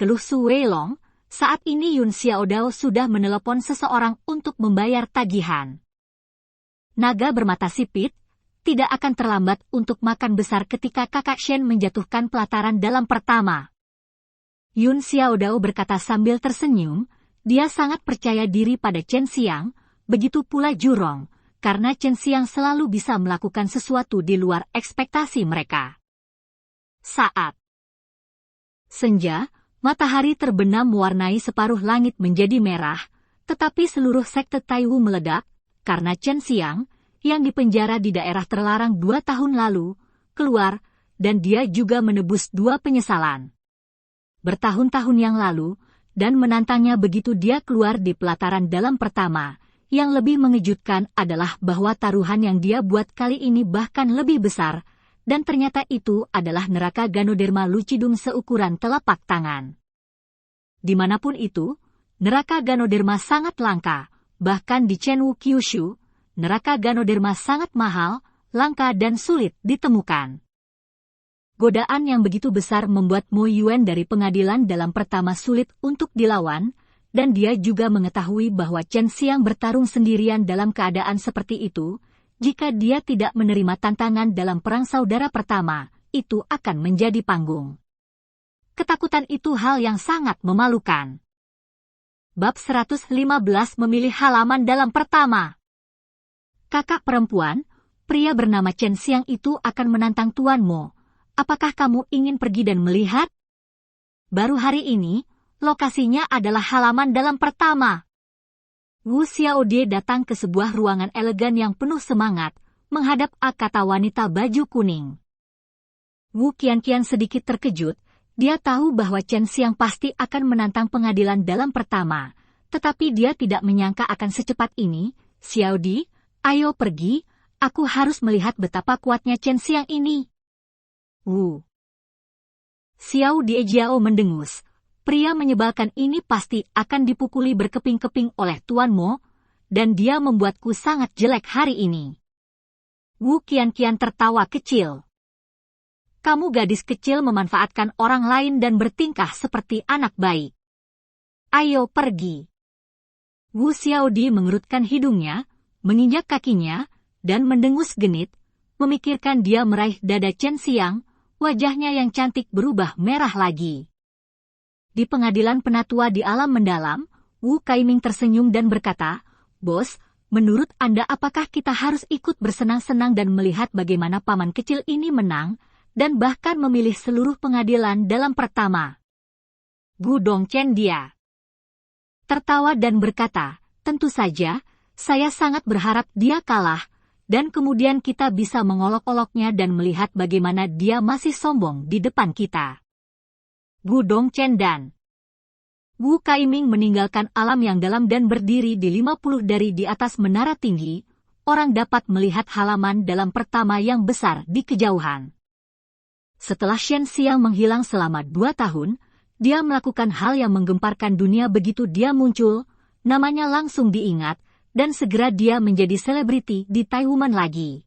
keluh Su Weilong, saat ini Yun Xiaodao sudah menelepon seseorang untuk membayar tagihan. Naga bermata sipit, tidak akan terlambat untuk makan besar ketika kakak Shen menjatuhkan pelataran dalam pertama. Yun Xiaodao berkata sambil tersenyum, dia sangat percaya diri pada Chen Xiang, begitu pula Jurong, karena Chen Xiang selalu bisa melakukan sesuatu di luar ekspektasi mereka. Saat senja, matahari terbenam mewarnai separuh langit menjadi merah, tetapi seluruh sekte Taiwu meledak, karena Chen Xiang, yang dipenjara di daerah terlarang 2 tahun lalu, keluar, dan dia juga menebus 2 penyesalan. Bertahun-tahun yang lalu, dan menantangnya begitu dia keluar di pelataran dalam pertama, yang lebih mengejutkan adalah bahwa taruhan yang dia buat kali ini bahkan lebih besar, dan ternyata itu adalah neraka Ganoderma Lucidum seukuran telapak tangan. Dimanapun itu, neraka Ganoderma sangat langka, bahkan di Chenwu Kyushu, neraka Ganoderma sangat mahal, langka dan sulit ditemukan. Godaan yang begitu besar membuat Mo Yuan dari pengadilan dalam pertama sulit untuk dilawan, dan dia juga mengetahui bahwa Chen Xiang bertarung sendirian dalam keadaan seperti itu. Jika dia tidak menerima tantangan dalam perang saudara pertama, itu akan menjadi panggung. Ketakutan itu hal yang sangat memalukan. Bab 115 memilih halaman dalam pertama. Kakak perempuan, pria bernama Chen Xiang itu akan menantang Tuan Mo. Apakah kamu ingin pergi dan melihat? Baru hari ini, lokasinya adalah halaman dalam pertama. Wu Xiaodie datang ke sebuah ruangan elegan yang penuh semangat, menghadap kata wanita baju kuning. Wu Qianqian sedikit terkejut, dia tahu bahwa Chen Xiang pasti akan menantang pengadilan dalam pertama, tetapi dia tidak menyangka akan secepat ini. Xiaodi, ayo pergi, aku harus melihat betapa kuatnya Chen Xiang ini. Wu Xiaodi Jiao mendengus. Pria menyebalkan ini pasti akan dipukuli berkeping-keping oleh Tuan Mo, dan dia membuatku sangat jelek hari ini. Wu Qianqian tertawa kecil. Kamu gadis kecil memanfaatkan orang lain dan bertingkah seperti anak baik. Ayo pergi. Wu Xiaodi mengerutkan hidungnya, menginjak kakinya, dan mendengus genit, memikirkan dia meraih dada Chen Xiang, wajahnya yang cantik berubah merah lagi. Di pengadilan penatua di alam mendalam, Wu Kaiming tersenyum dan berkata, Bos, menurut Anda apakah kita harus ikut bersenang-senang dan melihat bagaimana paman kecil ini menang, dan bahkan memilih seluruh pengadilan dalam pertama? Gu Dongchen dia tertawa dan berkata, tentu saja, saya sangat berharap dia kalah, dan kemudian kita bisa mengolok-oloknya dan melihat bagaimana dia masih sombong di depan kita. Gu Dongchen dan Wu Kaiming meninggalkan alam yang dalam dan berdiri di 50 dari di atas menara tinggi, orang dapat melihat halaman dalam pertama yang besar di kejauhan. Setelah Shen Xiang menghilang selama 2 tahun, dia melakukan hal yang menggemparkan dunia begitu dia muncul, namanya langsung diingat, dan segera dia menjadi selebriti di Taiwan lagi.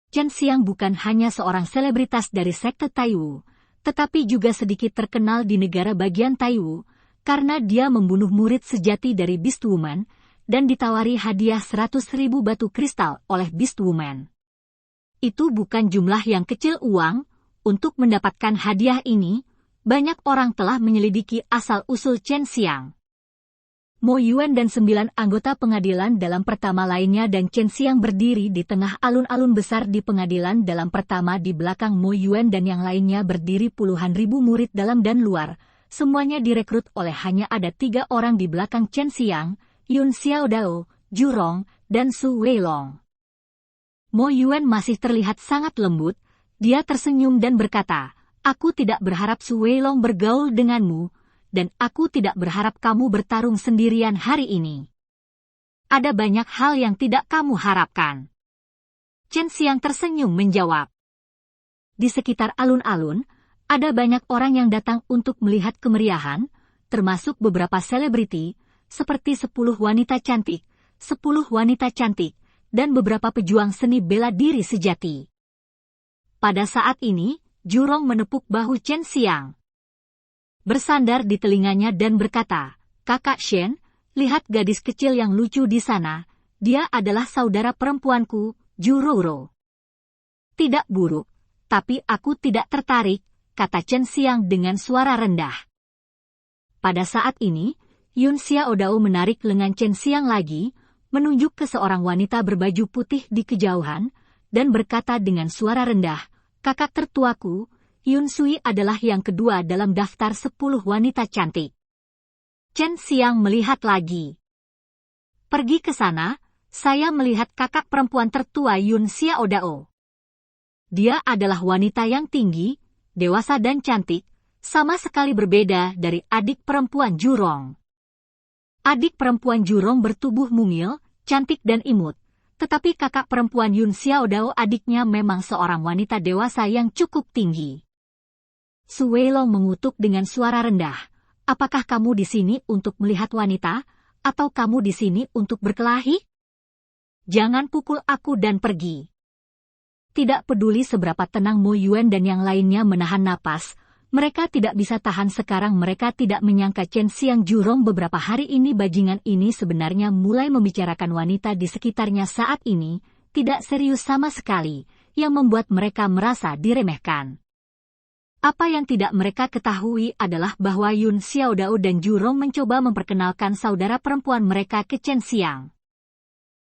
Chen Xiang bukan hanya seorang selebritas dari sekte Taiwu, tetapi juga sedikit terkenal di negara bagian Taiwu, karena dia membunuh murid sejati dari Beast Woman, dan ditawari hadiah 100.000 batu kristal oleh Beast Woman. Itu bukan jumlah yang kecil uang, untuk mendapatkan hadiah ini, banyak orang telah menyelidiki asal-usul Chen Xiang. Mo Yuan dan 9 anggota pengadilan dalam pertama lainnya dan Chen Xiang berdiri di tengah alun-alun besar di pengadilan dalam pertama di belakang Mo Yuan dan yang lainnya berdiri puluhan ribu murid dalam dan luar, semuanya direkrut oleh hanya ada 3 orang di belakang Chen Xiang, Yun Xiaodao, Jurong, dan Su Weilong. Mo Yuan masih terlihat sangat lembut, dia tersenyum dan berkata, aku tidak berharap Su Weilong bergaul denganmu, dan aku tidak berharap kamu bertarung sendirian hari ini. Ada banyak hal yang tidak kamu harapkan. Chen Xiang tersenyum menjawab. Di sekitar alun-alun, ada banyak orang yang datang untuk melihat kemeriahan, termasuk beberapa selebriti, seperti 10 wanita cantik, 10 wanita cantik, dan beberapa pejuang seni bela diri sejati. Pada saat ini, Jurong menepuk bahu Chen Xiang. bersandar di telinganya dan berkata, "Kakak Shen, lihat gadis kecil yang lucu di sana, dia adalah saudara perempuanku, Juroro." "Tidak buruk, tapi aku tidak tertarik," kata Chen Xiang dengan suara rendah. Pada saat ini, Yun Xiaodao menarik lengan Chen Xiang lagi, menunjuk ke seorang wanita berbaju putih di kejauhan, dan berkata dengan suara rendah, "Kakak tertuaku, Yun Sui adalah yang kedua dalam daftar 10 wanita cantik." Chen Xiang melihat lagi. "Pergi ke sana, saya melihat kakak perempuan tertua Yun Xiaodao. Dia adalah wanita yang tinggi, dewasa dan cantik, sama sekali berbeda dari adik perempuan Jurong." Adik perempuan Jurong bertubuh mungil, cantik dan imut, tetapi kakak perempuan Yun Xiaodao adiknya memang seorang wanita dewasa yang cukup tinggi. Su Weilong mengutuk dengan suara rendah, "Apakah kamu di sini untuk melihat wanita, atau kamu di sini untuk berkelahi? Jangan pukul aku dan pergi." Tidak peduli seberapa tenang Mo Yuan dan yang lainnya menahan napas, mereka tidak bisa tahan sekarang. Mereka tidak menyangka Chen Xiang Jurong beberapa hari ini bajingan ini sebenarnya mulai membicarakan wanita di sekitarnya saat ini, tidak serius sama sekali, yang membuat mereka merasa diremehkan. Apa yang tidak mereka ketahui adalah bahwa Yun Xiaodao dan Jurong mencoba memperkenalkan saudara perempuan mereka ke Chen Xiang.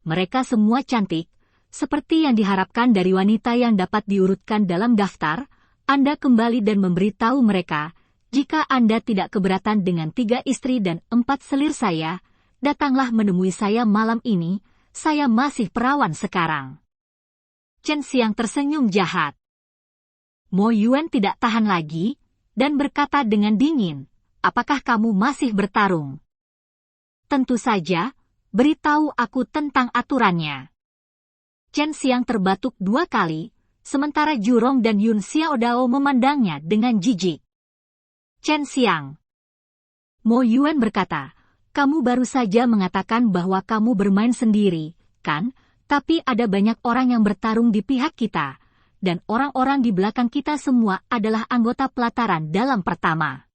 Mereka semua cantik, seperti yang diharapkan dari wanita yang dapat diurutkan dalam daftar. Anda kembali dan memberitahu mereka, jika Anda tidak keberatan dengan 3 istri dan 4 selir saya, datanglah menemui saya malam ini, saya masih perawan sekarang. Chen Xiang tersenyum jahat. Mo Yuan tidak tahan lagi, dan berkata dengan dingin, "Apakah kamu masih bertarung? Tentu saja, beritahu aku tentang aturannya." Chen Xiang terbatuk 2 kali, sementara Jurong dan Yun Xiaodao memandangnya dengan jijik. "Chen Xiang," Mo Yuan berkata, "kamu baru saja mengatakan bahwa kamu bermain sendiri, kan? Tapi ada banyak orang yang bertarung di pihak kita, dan orang-orang di belakang kita semua adalah anggota pelataran dalam pertama."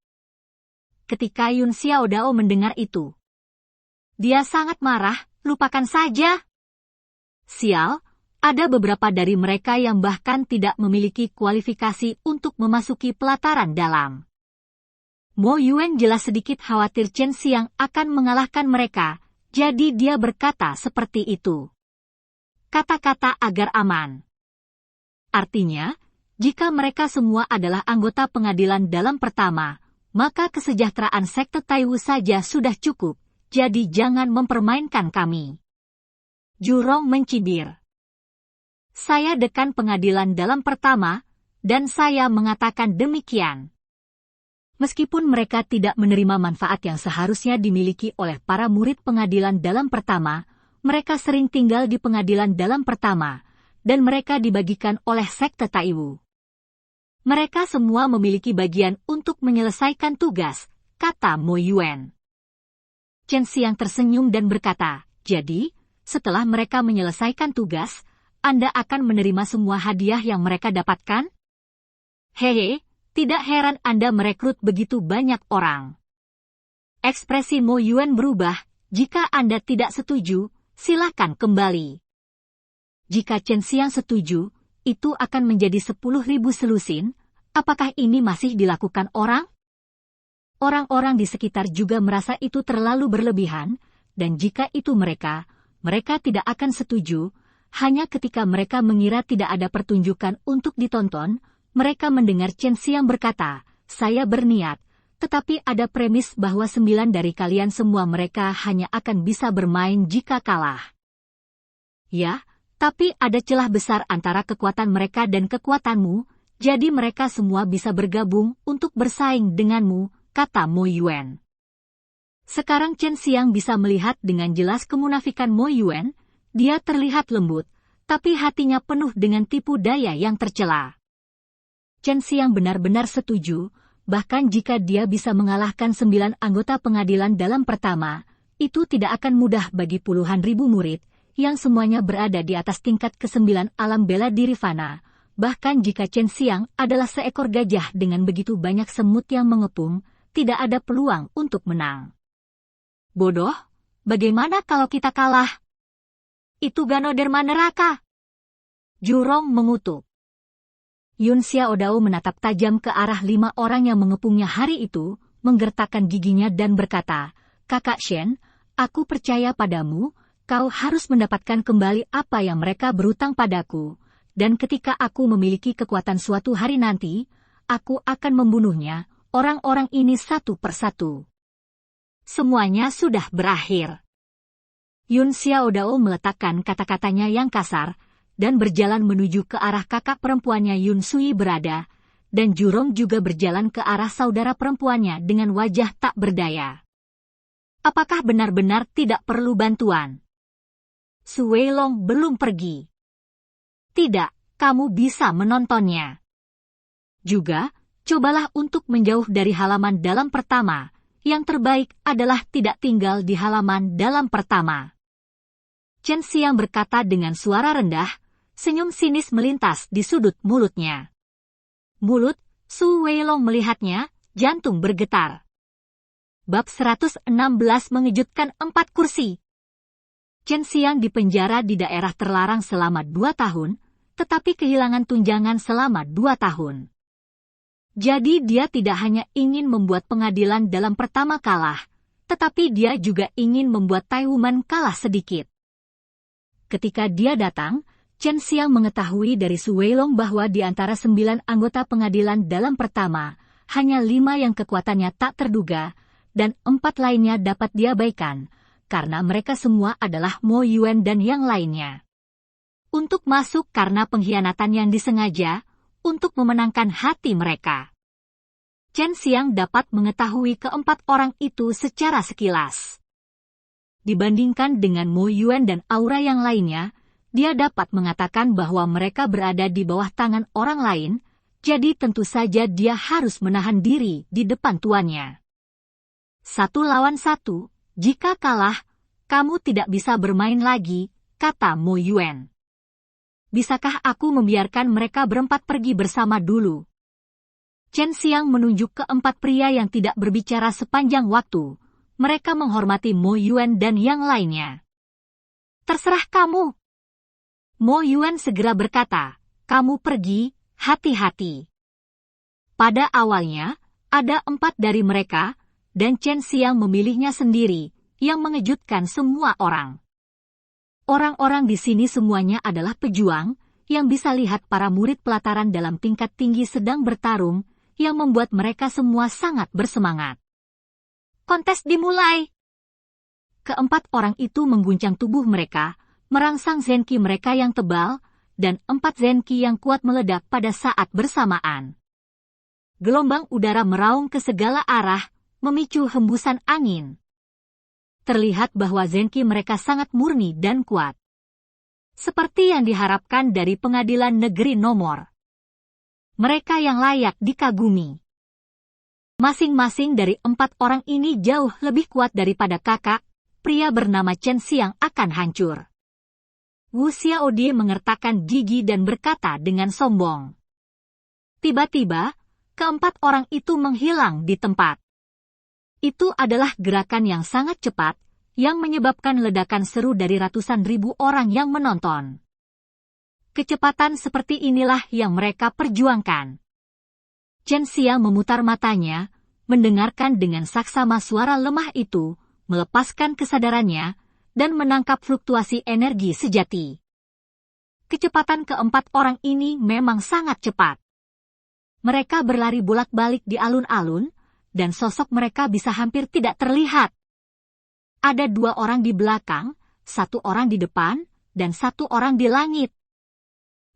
Ketika Yun Xiaodao mendengar itu, dia sangat marah, "Lupakan saja. Sial, ada beberapa dari mereka yang bahkan tidak memiliki kualifikasi untuk memasuki pelataran dalam." Mo Yuan jelas sedikit khawatir Chen Xiang akan mengalahkan mereka, jadi dia berkata seperti itu. Kata-kata agar aman. Artinya, jika mereka semua adalah anggota pengadilan dalam pertama, maka kesejahteraan sekte Taiwu saja sudah cukup, jadi jangan mempermainkan kami. Jurong mencibir. "Saya dekan pengadilan dalam pertama, dan saya mengatakan demikian." Meskipun mereka tidak menerima manfaat yang seharusnya dimiliki oleh para murid pengadilan dalam pertama, mereka sering tinggal di pengadilan dalam pertama, dan mereka dibagikan oleh sekte Taiwu. "Mereka semua memiliki bagian untuk menyelesaikan tugas," kata Mo Yuan. Chen Xiang tersenyum dan berkata, "Jadi, setelah mereka menyelesaikan tugas, Anda akan menerima semua hadiah yang mereka dapatkan?" "Hehe, tidak heran Anda merekrut begitu banyak orang." Ekspresi Mo Yuan berubah, "Jika Anda tidak setuju, silakan kembali." Jika Chen Xiang setuju, itu akan menjadi 10.000 selusin. Apakah ini masih dilakukan orang? Orang-orang di sekitar juga merasa itu terlalu berlebihan, dan jika itu mereka tidak akan setuju. Hanya ketika mereka mengira tidak ada pertunjukan untuk ditonton, mereka mendengar Chen Xiang berkata, "Saya berniat, tetapi ada premis bahwa 9 dari kalian semua mereka hanya akan bisa bermain jika kalah. Ya, tapi ada celah besar antara kekuatan mereka dan kekuatanmu, jadi mereka semua bisa bergabung untuk bersaing denganmu," kata Mo Yuan. Sekarang Chen Xiang bisa melihat dengan jelas kemunafikan Mo Yuan. Dia terlihat lembut, tapi hatinya penuh dengan tipu daya yang tercela. Chen Xiang benar-benar setuju, bahkan jika dia bisa mengalahkan 9 anggota pengadilan dalam pertama, itu tidak akan mudah bagi puluhan ribu murid, yang semuanya berada di atas tingkat ke-9 alam bela diri fana. Bahkan jika Chen Xiang adalah seekor gajah dengan begitu banyak semut yang mengepung, tidak ada peluang untuk menang. Bodoh, bagaimana kalau kita kalah? Itu Ganoderma neraka. Jurong mengutuk. Yun Xiaodao menatap tajam ke arah 5 orang yang mengepungnya hari itu, menggertakkan giginya dan berkata, Kakak Shen, aku percaya padamu, kau harus mendapatkan kembali apa yang mereka berutang padaku, dan ketika aku memiliki kekuatan suatu hari nanti, aku akan membunuhnya, orang-orang ini satu persatu. Semuanya sudah berakhir. Yun Xiaodao meletakkan kata-katanya yang kasar, dan berjalan menuju ke arah kakak perempuannya Yun Sui berada, dan Jurong juga berjalan ke arah saudara perempuannya dengan wajah tak berdaya. Apakah benar-benar tidak perlu bantuan? Su Weilong belum pergi. Tidak, kamu bisa menontonnya. Juga, cobalah untuk menjauh dari halaman dalam pertama. Yang terbaik adalah tidak tinggal di halaman dalam pertama. Chen Xiang berkata dengan suara rendah, senyum sinis melintas di sudut mulutnya. Mulut, Su Weilong melihatnya, jantung bergetar. Bab 116 mengejutkan 4 kursi. Chen Xiang dipenjara di daerah terlarang selama 2 tahun, tetapi kehilangan tunjangan selama 2 tahun. Jadi dia tidak hanya ingin membuat pengadilan dalam pertama kalah, tetapi dia juga ingin membuat Taiwan kalah sedikit. Ketika dia datang, Chen Xiang mengetahui dari Su Weilong bahwa di antara 9 anggota pengadilan dalam pertama, hanya 5 yang kekuatannya tak terduga, dan 4 lainnya dapat diabaikan, karena mereka semua adalah Mo Yuan dan yang lainnya. Untuk masuk karena pengkhianatan yang disengaja, untuk memenangkan hati mereka. Chen Xiang dapat mengetahui keempat orang itu secara sekilas. Dibandingkan dengan Mo Yuan dan aura yang lainnya, dia dapat mengatakan bahwa mereka berada di bawah tangan orang lain, jadi tentu saja dia harus menahan diri di depan tuannya. 1 lawan 1, jika kalah, kamu tidak bisa bermain lagi, kata Mo Yuan. Bisakah aku membiarkan mereka berempat pergi bersama dulu? Chen Xiang menunjuk ke 4 pria yang tidak berbicara sepanjang waktu. Mereka menghormati Mo Yuan dan yang lainnya. Terserah kamu. Mo Yuan segera berkata, kamu pergi, hati-hati. Pada awalnya, ada 4 dari mereka, dan Chen Xiang memilihnya sendiri, yang mengejutkan semua orang. Orang-orang di sini semuanya adalah pejuang, yang bisa lihat para murid pelataran dalam tingkat tinggi sedang bertarung, yang membuat mereka semua sangat bersemangat. Kontes dimulai. Keempat orang itu mengguncang tubuh mereka, merangsang zenki mereka yang tebal, dan 4 zenki yang kuat meledak pada saat bersamaan. Gelombang udara meraung ke segala arah, memicu hembusan angin. Terlihat bahwa zenki mereka sangat murni dan kuat. Seperti yang diharapkan dari pengadilan negeri nomor. Mereka yang layak dikagumi. Masing-masing dari 4 orang ini jauh lebih kuat daripada kakak, pria bernama Chen Xiang akan hancur. Wu Xiaodi mengertakkan gigi dan berkata dengan sombong. Tiba-tiba, keempat orang itu menghilang di tempat. Itu adalah gerakan yang sangat cepat, yang menyebabkan ledakan seru dari ratusan ribu orang yang menonton. Kecepatan seperti inilah yang mereka perjuangkan. Chen Xiang memutar matanya, mendengarkan dengan saksama suara lemah itu, melepaskan kesadarannya, dan menangkap fluktuasi energi sejati. Kecepatan keempat orang ini memang sangat cepat. Mereka berlari bolak-balik di alun-alun, dan sosok mereka bisa hampir tidak terlihat. Ada 2 orang di belakang, 1 orang di depan, dan 1 orang di langit.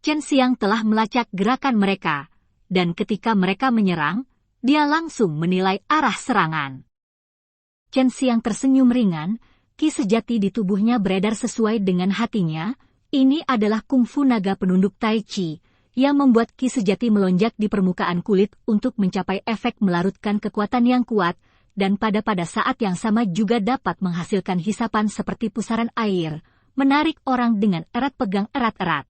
Chen Xiang telah melacak gerakan mereka, dan ketika mereka menyerang, dia langsung menilai arah serangan. Chen Xiang tersenyum ringan, ki sejati di tubuhnya beredar sesuai dengan hatinya. Ini adalah kungfu naga penunduk Tai Chi, yang membuat ki sejati melonjak di permukaan kulit untuk mencapai efek melarutkan kekuatan yang kuat, dan pada saat yang sama juga dapat menghasilkan hisapan seperti pusaran air, menarik orang dengan erat pegang erat-erat.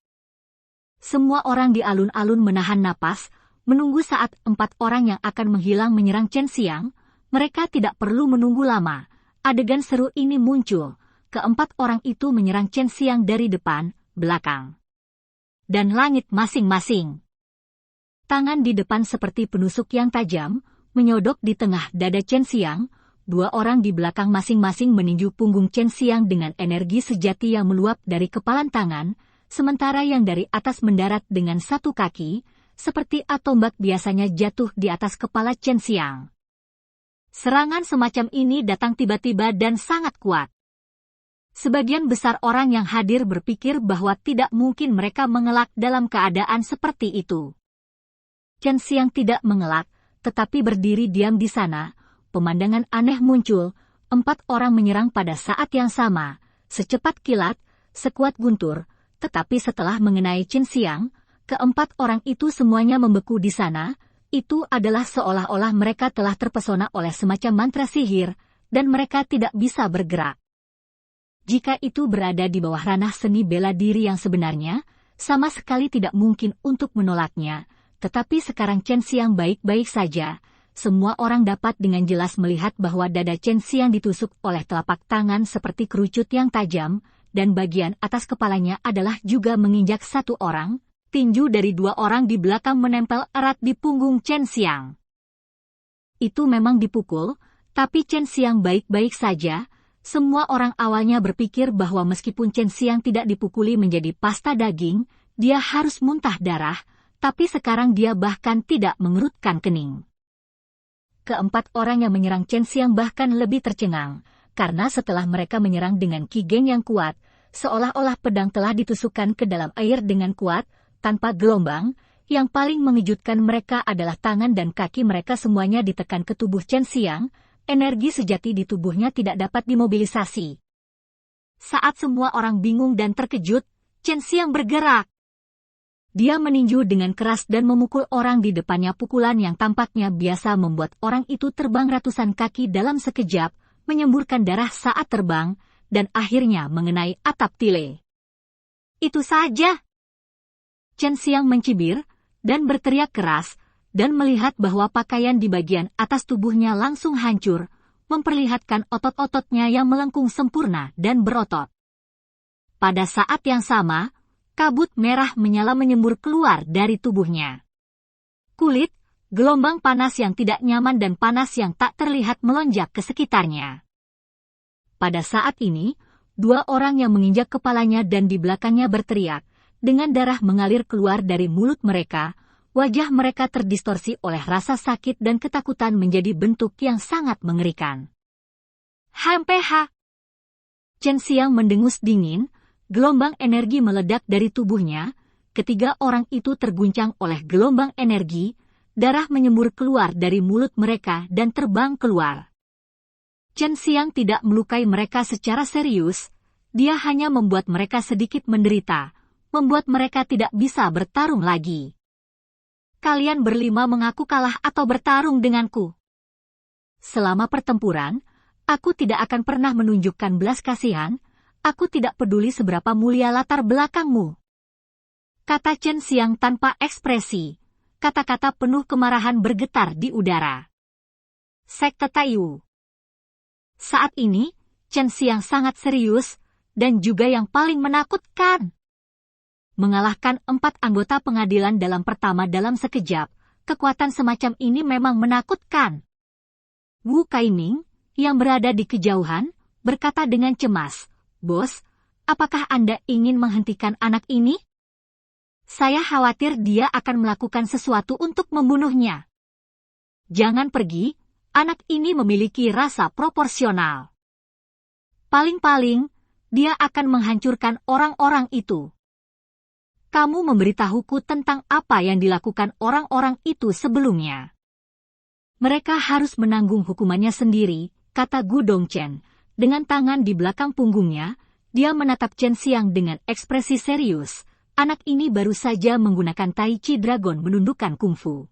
Semua orang di alun-alun menahan napas, menunggu saat 4 orang yang akan menghilang menyerang Chen Xiang, Mereka tidak perlu menunggu lama. Adegan seru ini muncul. Keempat orang itu menyerang Chen Xiang dari depan, belakang, dan langit masing-masing. Tangan di depan seperti penusuk yang tajam, menyodok di tengah dada Chen Xiang. Dua orang di belakang masing-masing meninju punggung Chen Xiang dengan energi sejati yang meluap dari kepalan tangan, sementara yang dari atas mendarat dengan satu kaki, seperti tombak biasanya jatuh di atas kepala Chen Xiang. Serangan semacam ini datang tiba-tiba dan sangat kuat. Sebagian besar orang yang hadir berpikir bahwa tidak mungkin mereka mengelak dalam keadaan seperti itu. Chen Xiang tidak mengelak, tetapi berdiri diam di sana. Pemandangan aneh muncul, 4 orang menyerang pada saat yang sama, secepat kilat, sekuat guntur, tetapi setelah mengenai Chen Xiang, keempat orang itu semuanya membeku di sana. Itu adalah seolah-olah mereka telah terpesona oleh semacam mantra sihir, dan mereka tidak bisa bergerak. Jika itu berada di bawah ranah seni bela diri yang sebenarnya, sama sekali tidak mungkin untuk menolaknya, tetapi sekarang Chen Xiang baik-baik saja. Semua orang dapat dengan jelas melihat bahwa dada Chen Xiang ditusuk oleh telapak tangan seperti kerucut yang tajam, dan bagian atas kepalanya adalah juga menginjak satu orang. Tinju dari 2 orang di belakang menempel erat di punggung Chen Xiang. Itu memang dipukul, tapi Chen Xiang baik-baik saja. Semua orang awalnya berpikir bahwa meskipun Chen Xiang tidak dipukuli menjadi pasta daging, dia harus muntah darah, tapi sekarang dia bahkan tidak mengerutkan kening. Keempat orang yang menyerang Chen Xiang bahkan lebih tercengang, karena setelah mereka menyerang dengan Qi Geng yang kuat, seolah-olah pedang telah ditusukkan ke dalam air dengan kuat, tanpa gelombang. Yang paling mengejutkan mereka adalah tangan dan kaki mereka semuanya ditekan ke tubuh Chen Xiang, energi sejati di tubuhnya tidak dapat dimobilisasi. Saat semua orang bingung dan terkejut, Chen Xiang bergerak. Dia meninju dengan keras dan memukul orang di depannya, pukulan yang tampaknya biasa membuat orang itu terbang ratusan kaki dalam sekejap, menyemburkan darah saat terbang, dan akhirnya mengenai atap tile. Itu saja. Chen Xiang mencibir, dan berteriak keras, dan melihat bahwa pakaian di bagian atas tubuhnya langsung hancur, memperlihatkan otot-ototnya yang melengkung sempurna dan berotot. Pada saat yang sama, kabut merah menyala menyembur keluar dari tubuhnya. Kulit, gelombang panas yang tidak nyaman dan panas yang tak terlihat melonjak ke sekitarnya. Pada saat ini, 2 orang yang menginjak kepalanya dan di belakangnya berteriak, dengan darah mengalir keluar dari mulut mereka, wajah mereka terdistorsi oleh rasa sakit dan ketakutan menjadi bentuk yang sangat mengerikan. HMPH. Chen Xiang mendengus dingin, gelombang energi meledak dari tubuhnya, ketiga orang itu terguncang oleh gelombang energi, darah menyembur keluar dari mulut mereka dan terbang keluar. Chen Xiang tidak melukai mereka secara serius, dia hanya membuat mereka sedikit menderita, membuat mereka tidak bisa bertarung lagi. Kalian berlima mengaku kalah atau bertarung denganku. Selama pertempuran, aku tidak akan pernah menunjukkan belas kasihan, aku tidak peduli seberapa mulia latar belakangmu. Kata Chen Xiang tanpa ekspresi, kata-kata penuh kemarahan bergetar di udara. Sekte Taiyu. Saat ini, Chen Xiang sangat serius, dan juga yang paling menakutkan. Mengalahkan 4 anggota pengadilan pertama dalam sekejap, kekuatan semacam ini memang menakutkan. Wu Kaining, yang berada di kejauhan, berkata dengan cemas, "Bos, apakah Anda ingin menghentikan anak ini? Saya khawatir dia akan melakukan sesuatu untuk membunuhnya. Jangan pergi, anak ini memiliki rasa proporsional. Paling-paling, dia akan menghancurkan orang-orang itu. Kamu memberitahuku tentang apa yang dilakukan orang-orang itu sebelumnya. Mereka harus menanggung hukumannya sendiri," kata Gu Dongchen. Dengan tangan di belakang punggungnya, dia menatap Chen Xiang dengan ekspresi serius. Anak ini baru saja menggunakan Tai Chi Dragon menundukkan kungfu.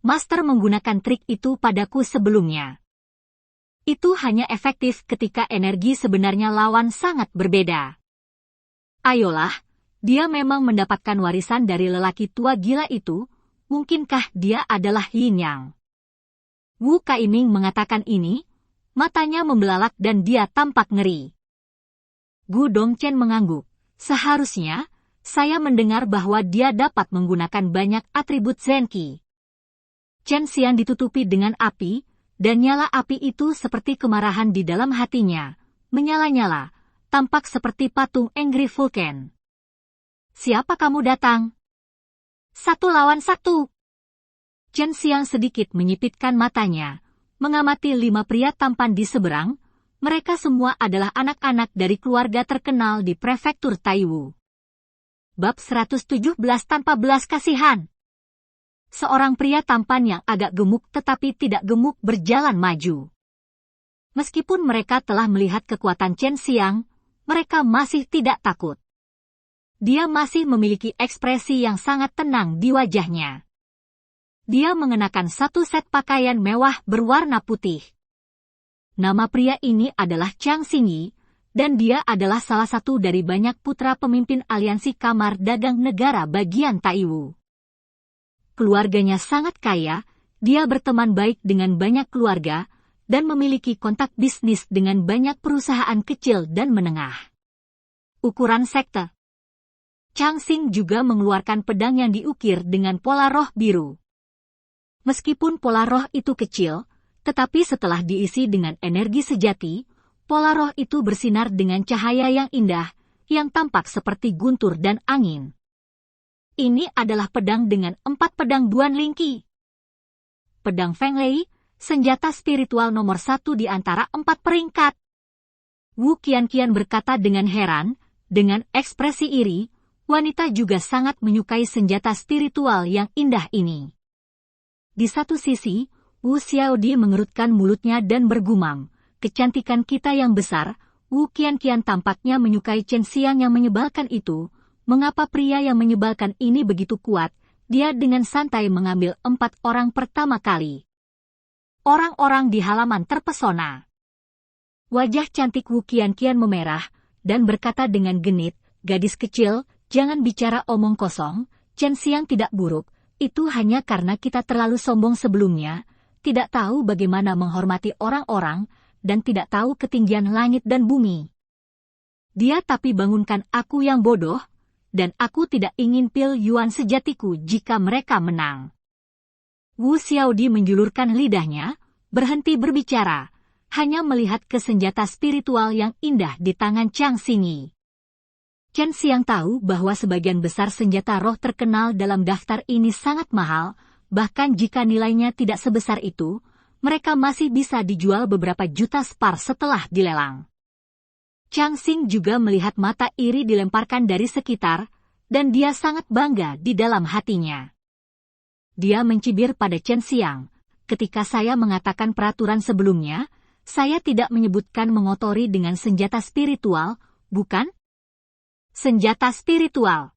Master menggunakan trik itu padaku sebelumnya. Itu hanya efektif ketika energi sebenarnya lawan sangat berbeda. Ayolah, dia memang mendapatkan warisan dari lelaki tua gila itu, mungkinkah dia adalah Yin Yang? Wu Kaiming mengatakan ini, matanya membelalak dan dia tampak ngeri. Gu Dongchen mengangguk. Seharusnya, saya mendengar bahwa dia dapat menggunakan banyak atribut Zenqi. Chen Xian ditutupi dengan api, dan nyala api itu seperti kemarahan di dalam hatinya, menyala-nyala, tampak seperti patung Angry Vulcan. Siapa kamu datang? 1 lawan 1. Chen Xiang sedikit menyipitkan matanya, mengamati 5 pria tampan di seberang. Mereka semua adalah anak-anak dari keluarga terkenal di prefektur Taiwu. Bab 117 tanpa belas kasihan. Seorang pria tampan yang agak gemuk tetapi tidak gemuk berjalan maju. Meskipun mereka telah melihat kekuatan Chen Xiang, mereka masih tidak takut. Dia masih memiliki ekspresi yang sangat tenang di wajahnya. Dia mengenakan satu set pakaian mewah berwarna putih. Nama pria ini adalah Chang Xingyi, dan dia adalah salah satu dari banyak putra pemimpin aliansi kamar dagang negara bagian Taiwu. Keluarganya sangat kaya, dia berteman baik dengan banyak keluarga, dan memiliki kontak bisnis dengan banyak perusahaan kecil dan menengah. Ukuran sekte. Chang Xing juga mengeluarkan pedang yang diukir dengan pola roh biru. Meskipun pola roh itu kecil, tetapi setelah diisi dengan energi sejati, pola roh itu bersinar dengan cahaya yang indah, yang tampak seperti guntur dan angin. Ini adalah pedang dengan 4 pedang Duan Lingqi. Pedang Feng Lei, senjata spiritual nomor 1 di antara 4 peringkat. Wu Qianqian berkata dengan heran, dengan ekspresi iri, wanita juga sangat menyukai senjata spiritual yang indah ini. Di satu sisi, Wu Xiaodi mengerutkan mulutnya dan bergumam, kecantikan kita yang besar. Wu Qianqian tampaknya menyukai Chen Xiang yang menyebalkan itu. Mengapa pria yang menyebalkan ini begitu kuat? Dia dengan santai mengambil 4 orang pertama kali. Orang-orang di halaman terpesona. Wajah cantik Wu Qianqian memerah, dan berkata dengan genit, gadis kecil, jangan bicara omong kosong, Chen Xiang tidak buruk. Itu hanya karena kita terlalu sombong sebelumnya, tidak tahu bagaimana menghormati orang-orang, dan tidak tahu ketinggian langit dan bumi. Dia tapi bangunkan aku yang bodoh, dan aku tidak ingin pil yuan sejatiku jika mereka menang. Wu Xiaodi menjulurkan lidahnya, berhenti berbicara, hanya melihat ke senjata spiritual yang indah di tangan Chang Xingyi. Chen Xiang tahu bahwa sebagian besar senjata roh terkenal dalam daftar ini sangat mahal, bahkan jika nilainya tidak sebesar itu, mereka masih bisa dijual beberapa juta spar setelah dilelang. Chang Xing juga melihat mata iri dilemparkan dari sekitar, dan dia sangat bangga di dalam hatinya. Dia mencibir pada Chen Xiang, ketika saya mengatakan peraturan sebelumnya, saya tidak menyebutkan mengotori dengan senjata spiritual, bukan? Senjata spiritual.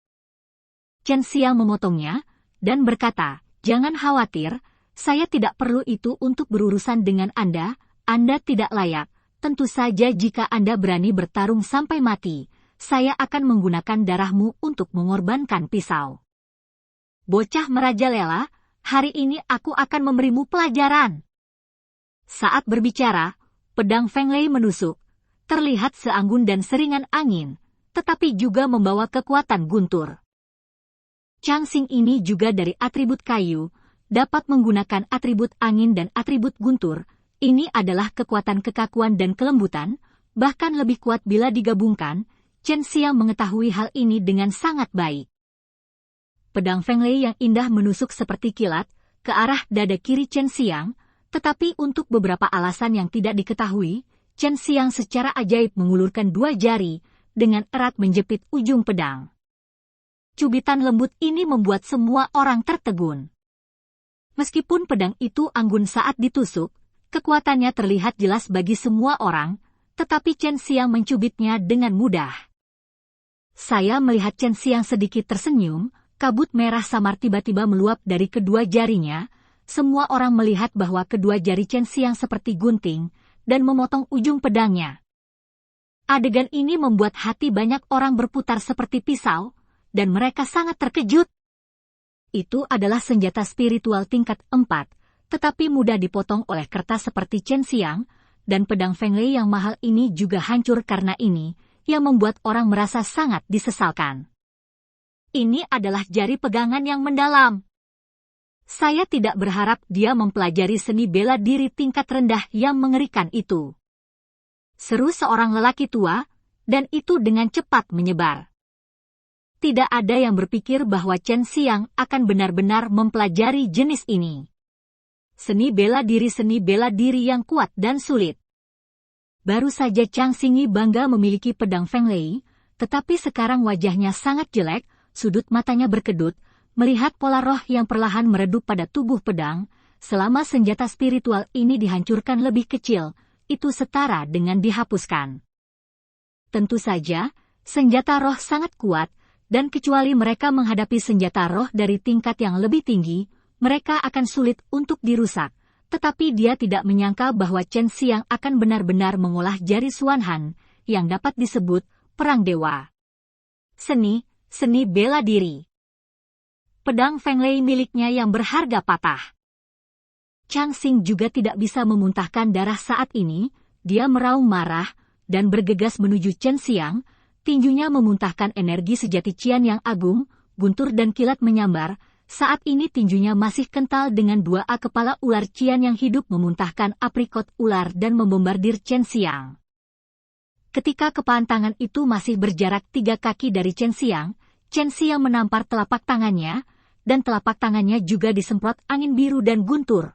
Chen Xiang memotongnya, dan berkata, jangan khawatir, saya tidak perlu itu untuk berurusan dengan Anda tidak layak, tentu saja jika Anda berani bertarung sampai mati, saya akan menggunakan darahmu untuk mengorbankan pisau. Bocah merajalela, hari ini aku akan memberimu pelajaran. Saat berbicara, pedang Feng Lei menusuk, terlihat seanggun dan seringan angin, tetapi juga membawa kekuatan guntur. Chang Xing ini juga dari atribut kayu, dapat menggunakan atribut angin dan atribut guntur. Ini adalah kekuatan kekakuan dan kelembutan, bahkan lebih kuat bila digabungkan. Chen Xiang mengetahui hal ini dengan sangat baik. Pedang Feng Lei yang indah menusuk seperti kilat ke arah dada kiri Chen Xiang, tetapi untuk beberapa alasan yang tidak diketahui, Chen Xiang secara ajaib mengulurkan 2 jari, dengan erat menjepit ujung pedang. Cubitan lembut ini membuat semua orang tertegun. Meskipun pedang itu anggun saat ditusuk, kekuatannya terlihat jelas bagi semua orang, tetapi Chen Xiang mencubitnya dengan mudah. Saya melihat Chen Xiang sedikit tersenyum, kabut merah samar tiba-tiba meluap dari kedua jarinya. Semua orang melihat bahwa kedua jari Chen Xiang seperti gunting, dan memotong ujung pedangnya. Adegan ini membuat hati banyak orang berputar seperti pisau, dan mereka sangat terkejut. Itu adalah senjata spiritual tingkat 4, tetapi mudah dipotong oleh kertas seperti Chen Xiang, dan pedang Feng Lei yang mahal ini juga hancur karena ini, yang membuat orang merasa sangat disesalkan. Ini adalah jari pegangan yang mendalam. Saya tidak berharap dia mempelajari seni bela diri tingkat rendah yang mengerikan itu. Seru seorang lelaki tua, dan itu dengan cepat menyebar. Tidak ada yang berpikir bahwa Chen Xiang akan benar-benar mempelajari jenis ini. Seni bela diri yang kuat dan sulit. Baru saja Chang Xingyi bangga memiliki pedang Feng Lei, tetapi sekarang wajahnya sangat jelek, sudut matanya berkedut, melihat pola roh yang perlahan meredup pada tubuh pedang. Selama senjata spiritual ini dihancurkan lebih kecil, itu setara dengan dihapuskan. Tentu saja, senjata roh sangat kuat, dan kecuali mereka menghadapi senjata roh dari tingkat yang lebih tinggi, mereka akan sulit untuk dirusak. Tetapi dia tidak menyangka bahwa Chen Xiang akan benar-benar mengolah jari Xuanhan, yang dapat disebut perang dewa. Seni bela diri. Pedang Feng Lei miliknya yang berharga patah. Chang Xing juga tidak bisa memuntahkan darah saat ini, dia meraung marah, dan bergegas menuju Chen Xiang, tinjunya memuntahkan energi sejati Qian yang agung, guntur dan kilat menyambar. Saat ini tinjunya masih kental dengan 2A kepala ular Qian yang hidup memuntahkan aprikot ular dan membombardir Chen Xiang. Ketika kepantangan itu masih berjarak 3 kaki dari Chen Xiang menampar telapak tangannya, dan telapak tangannya juga disemprot angin biru dan guntur.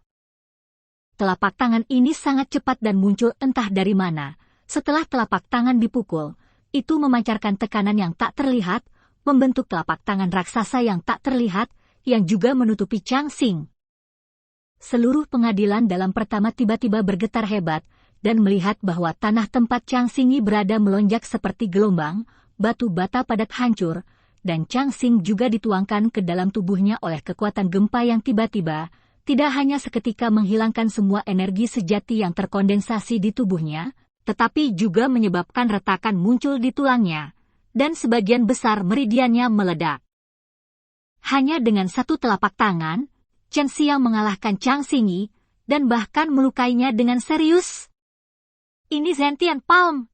Telapak tangan ini sangat cepat dan muncul entah dari mana. Setelah telapak tangan dipukul, itu memancarkan tekanan yang tak terlihat, membentuk telapak tangan raksasa yang tak terlihat, yang juga menutupi Chang Xing. Seluruh pengadilan dalam pertama tiba-tiba bergetar hebat, dan melihat bahwa tanah tempat Chang Xingyi berada melonjak seperti gelombang, batu bata padat hancur, dan Chang Xing juga dituangkan ke dalam tubuhnya oleh kekuatan gempa yang tiba-tiba, tidak hanya seketika menghilangkan semua energi sejati yang terkondensasi di tubuhnya, tetapi juga menyebabkan retakan muncul di tulangnya, dan sebagian besar meridiannya meledak. Hanya dengan satu telapak tangan, Chen Xiang mengalahkan Chang Xingyi, dan bahkan melukainya dengan serius. Ini Zentian Palm.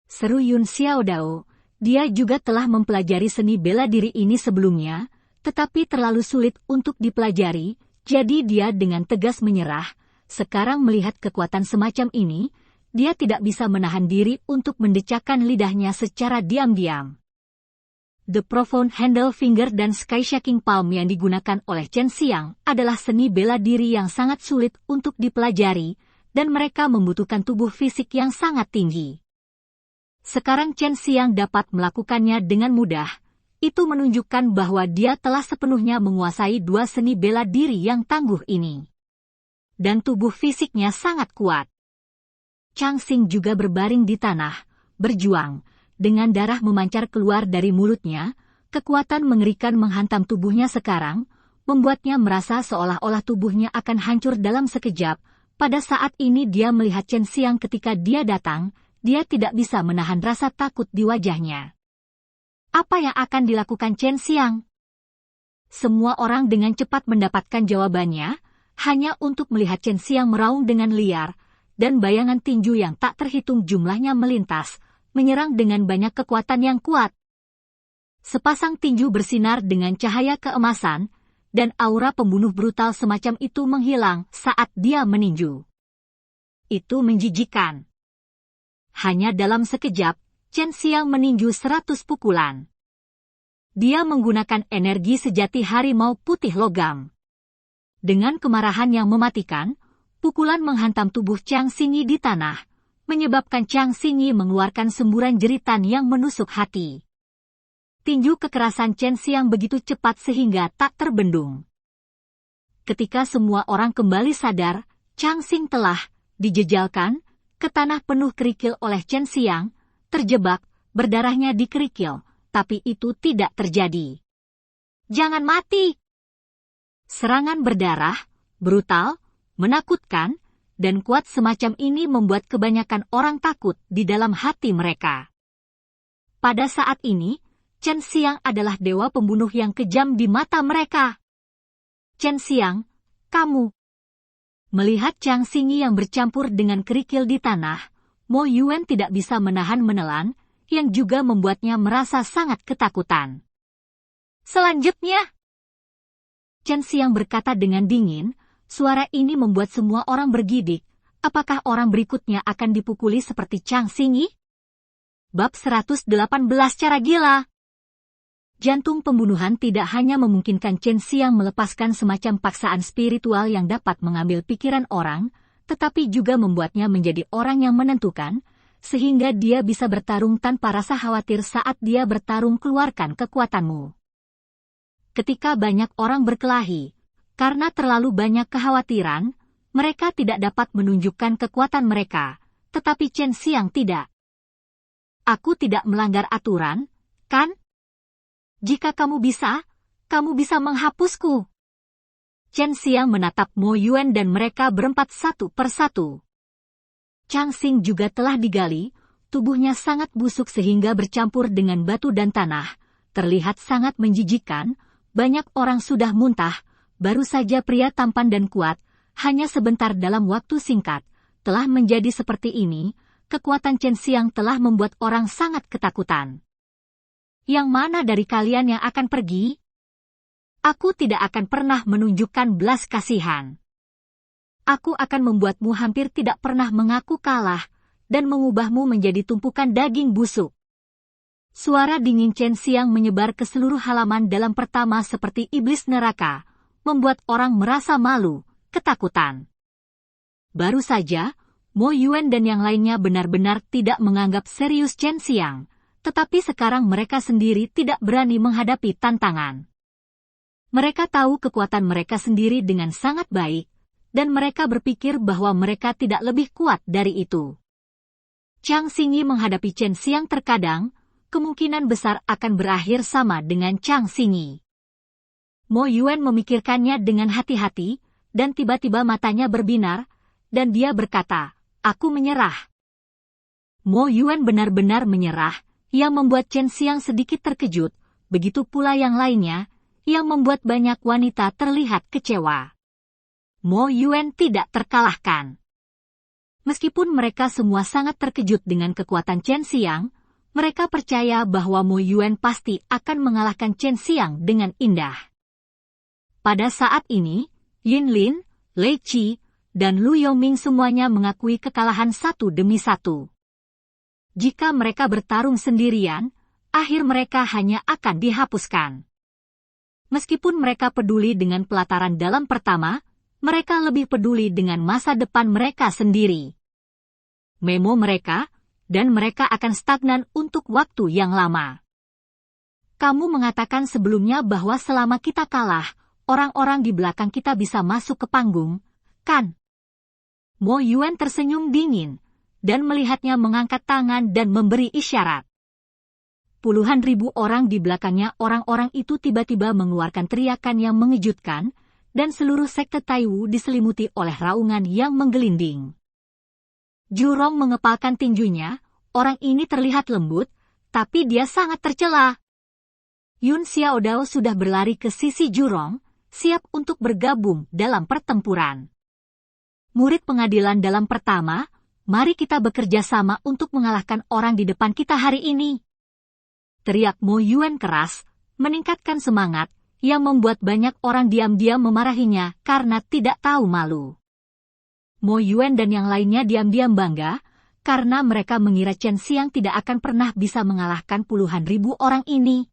Seru Yun Xiaodao, dia juga telah mempelajari seni bela diri ini sebelumnya, tetapi terlalu sulit untuk dipelajari, jadi dia dengan tegas menyerah. Sekarang melihat kekuatan semacam ini, dia tidak bisa menahan diri untuk mendecakkan lidahnya secara diam-diam. The Profound Handle Finger dan Sky Shaking Palm yang digunakan oleh Chen Xiang adalah seni bela diri yang sangat sulit untuk dipelajari, dan mereka membutuhkan tubuh fisik yang sangat tinggi. Sekarang Chen Xiang dapat melakukannya dengan mudah, itu menunjukkan bahwa dia telah sepenuhnya menguasai 2 seni bela diri yang tangguh ini. Dan tubuh fisiknya sangat kuat. Chang Xing juga berbaring di tanah, berjuang. Dengan darah memancar keluar dari mulutnya, kekuatan mengerikan menghantam tubuhnya sekarang, membuatnya merasa seolah-olah tubuhnya akan hancur dalam sekejap. Pada saat ini dia melihat Chen Xiang ketika dia datang, dia tidak bisa menahan rasa takut di wajahnya. Apa yang akan dilakukan Chen Xiang? Semua orang dengan cepat mendapatkan jawabannya, hanya untuk melihat Chen Xiang meraung dengan liar, dan bayangan tinju yang tak terhitung jumlahnya melintas, menyerang dengan banyak kekuatan yang kuat. Sepasang tinju bersinar dengan cahaya keemasan, dan aura pembunuh brutal semacam itu menghilang saat dia meninju. Itu menjijikan. Hanya dalam sekejap, Chen Xiang meninju 100 pukulan. Dia menggunakan energi sejati harimau putih logam. Dengan kemarahan yang mematikan, pukulan menghantam tubuh Chang Xingyi di tanah, menyebabkan Chang Xingyi mengeluarkan semburan jeritan yang menusuk hati. Tinju kekerasan Chen Xiang begitu cepat sehingga tak terbendung. Ketika semua orang kembali sadar, Chang Xing telah dijejalkan ke tanah penuh kerikil oleh Chen Xiang, terjebak, berdarahnya di kerikil, tapi itu tidak terjadi. Jangan mati! Serangan berdarah, brutal, menakutkan, dan kuat semacam ini membuat kebanyakan orang takut di dalam hati mereka. Pada saat ini, Chen Xiang adalah dewa pembunuh yang kejam di mata mereka. Chen Xiang, kamu Melihat Chang Xingyi yang bercampur dengan kerikil di tanah, Mo Yuan tidak bisa menahan menelan, yang juga membuatnya merasa sangat ketakutan. Selanjutnya, Chen Xiang berkata dengan dingin, suara ini membuat semua orang bergidik. Apakah orang berikutnya akan dipukuli seperti Chang Xingyi? Bab 118 Cara Gila. Jantung pembunuhan tidak hanya memungkinkan Chen Xiang melepaskan semacam paksaan spiritual yang dapat mengambil pikiran orang, tetapi juga membuatnya menjadi orang yang menentukan, sehingga dia bisa bertarung tanpa rasa khawatir saat dia bertarung. Keluarkan kekuatanmu. Ketika banyak orang berkelahi, karena terlalu banyak kekhawatiran, mereka tidak dapat menunjukkan kekuatan mereka, tetapi Chen Xiang tidak. Aku tidak melanggar aturan, kan? Jika kamu bisa menghapusku. Chen Xiang menatap Mo Yuan dan mereka berempat satu persatu. Chang Xing juga telah digali, tubuhnya sangat busuk sehingga bercampur dengan batu dan tanah, terlihat sangat menjijikkan, banyak orang sudah muntah, baru saja pria tampan dan kuat, hanya sebentar dalam waktu singkat, telah menjadi seperti ini. Kekuatan Chen Xiang telah membuat orang sangat ketakutan. Yang mana dari kalian yang akan pergi? Aku tidak akan pernah menunjukkan belas kasihan. Aku akan membuatmu hampir tidak pernah mengaku kalah, dan mengubahmu menjadi tumpukan daging busuk. Suara dingin Chen Xiang menyebar ke seluruh halaman dalam pertama seperti iblis neraka, membuat orang merasa malu, ketakutan. Baru saja, Mo Yuan dan yang lainnya benar-benar tidak menganggap serius Chen Xiang, tetapi sekarang mereka sendiri tidak berani menghadapi tantangan. Mereka tahu kekuatan mereka sendiri dengan sangat baik, dan mereka berpikir bahwa mereka tidak lebih kuat dari itu. Chang Xingyi menghadapi Chen Xiang terkadang, kemungkinan besar akan berakhir sama dengan Chang Xingyi. Mo Yuan memikirkannya dengan hati-hati, dan tiba-tiba matanya berbinar, dan dia berkata, aku menyerah. Mo Yuan benar-benar menyerah, yang membuat Chen Xiang sedikit terkejut, begitu pula yang lainnya, yang membuat banyak wanita terlihat kecewa. Mo Yuan tidak terkalahkan. Meskipun mereka semua sangat terkejut dengan kekuatan Chen Xiang, mereka percaya bahwa Mo Yuan pasti akan mengalahkan Chen Xiang dengan indah. Pada saat ini, Yin Lin, Lei Qi, dan Lu Yongming semuanya mengakui kekalahan satu demi satu. Jika mereka bertarung sendirian, akhir mereka hanya akan dihapuskan. Meskipun mereka peduli dengan pelataran dalam pertama, mereka lebih peduli dengan masa depan mereka sendiri. Memo mereka, dan mereka akan stagnan untuk waktu yang lama. Kamu mengatakan sebelumnya bahwa selama kita kalah, orang-orang di belakang kita bisa masuk ke panggung, kan? Mo Yuan tersenyum dingin, dan melihatnya mengangkat tangan dan memberi isyarat. Puluhan ribu orang di belakangnya orang-orang itu tiba-tiba mengeluarkan teriakan yang mengejutkan, dan seluruh sekte Taiwu diselimuti oleh raungan yang menggelinding. Jurong mengepalkan tinjunya, orang ini terlihat lembut, tapi dia sangat tercela. Yun Xiaodao sudah berlari ke sisi Jurong, siap untuk bergabung dalam pertempuran. Murid pengadilan dalam pertama, mari kita bekerja sama untuk mengalahkan orang di depan kita hari ini. Teriak Mo Yuan keras, meningkatkan semangat, yang membuat banyak orang diam-diam memarahinya karena tidak tahu malu. Mo Yuan dan yang lainnya diam-diam bangga, karena mereka mengira Chen Xiang tidak akan pernah bisa mengalahkan puluhan ribu orang ini.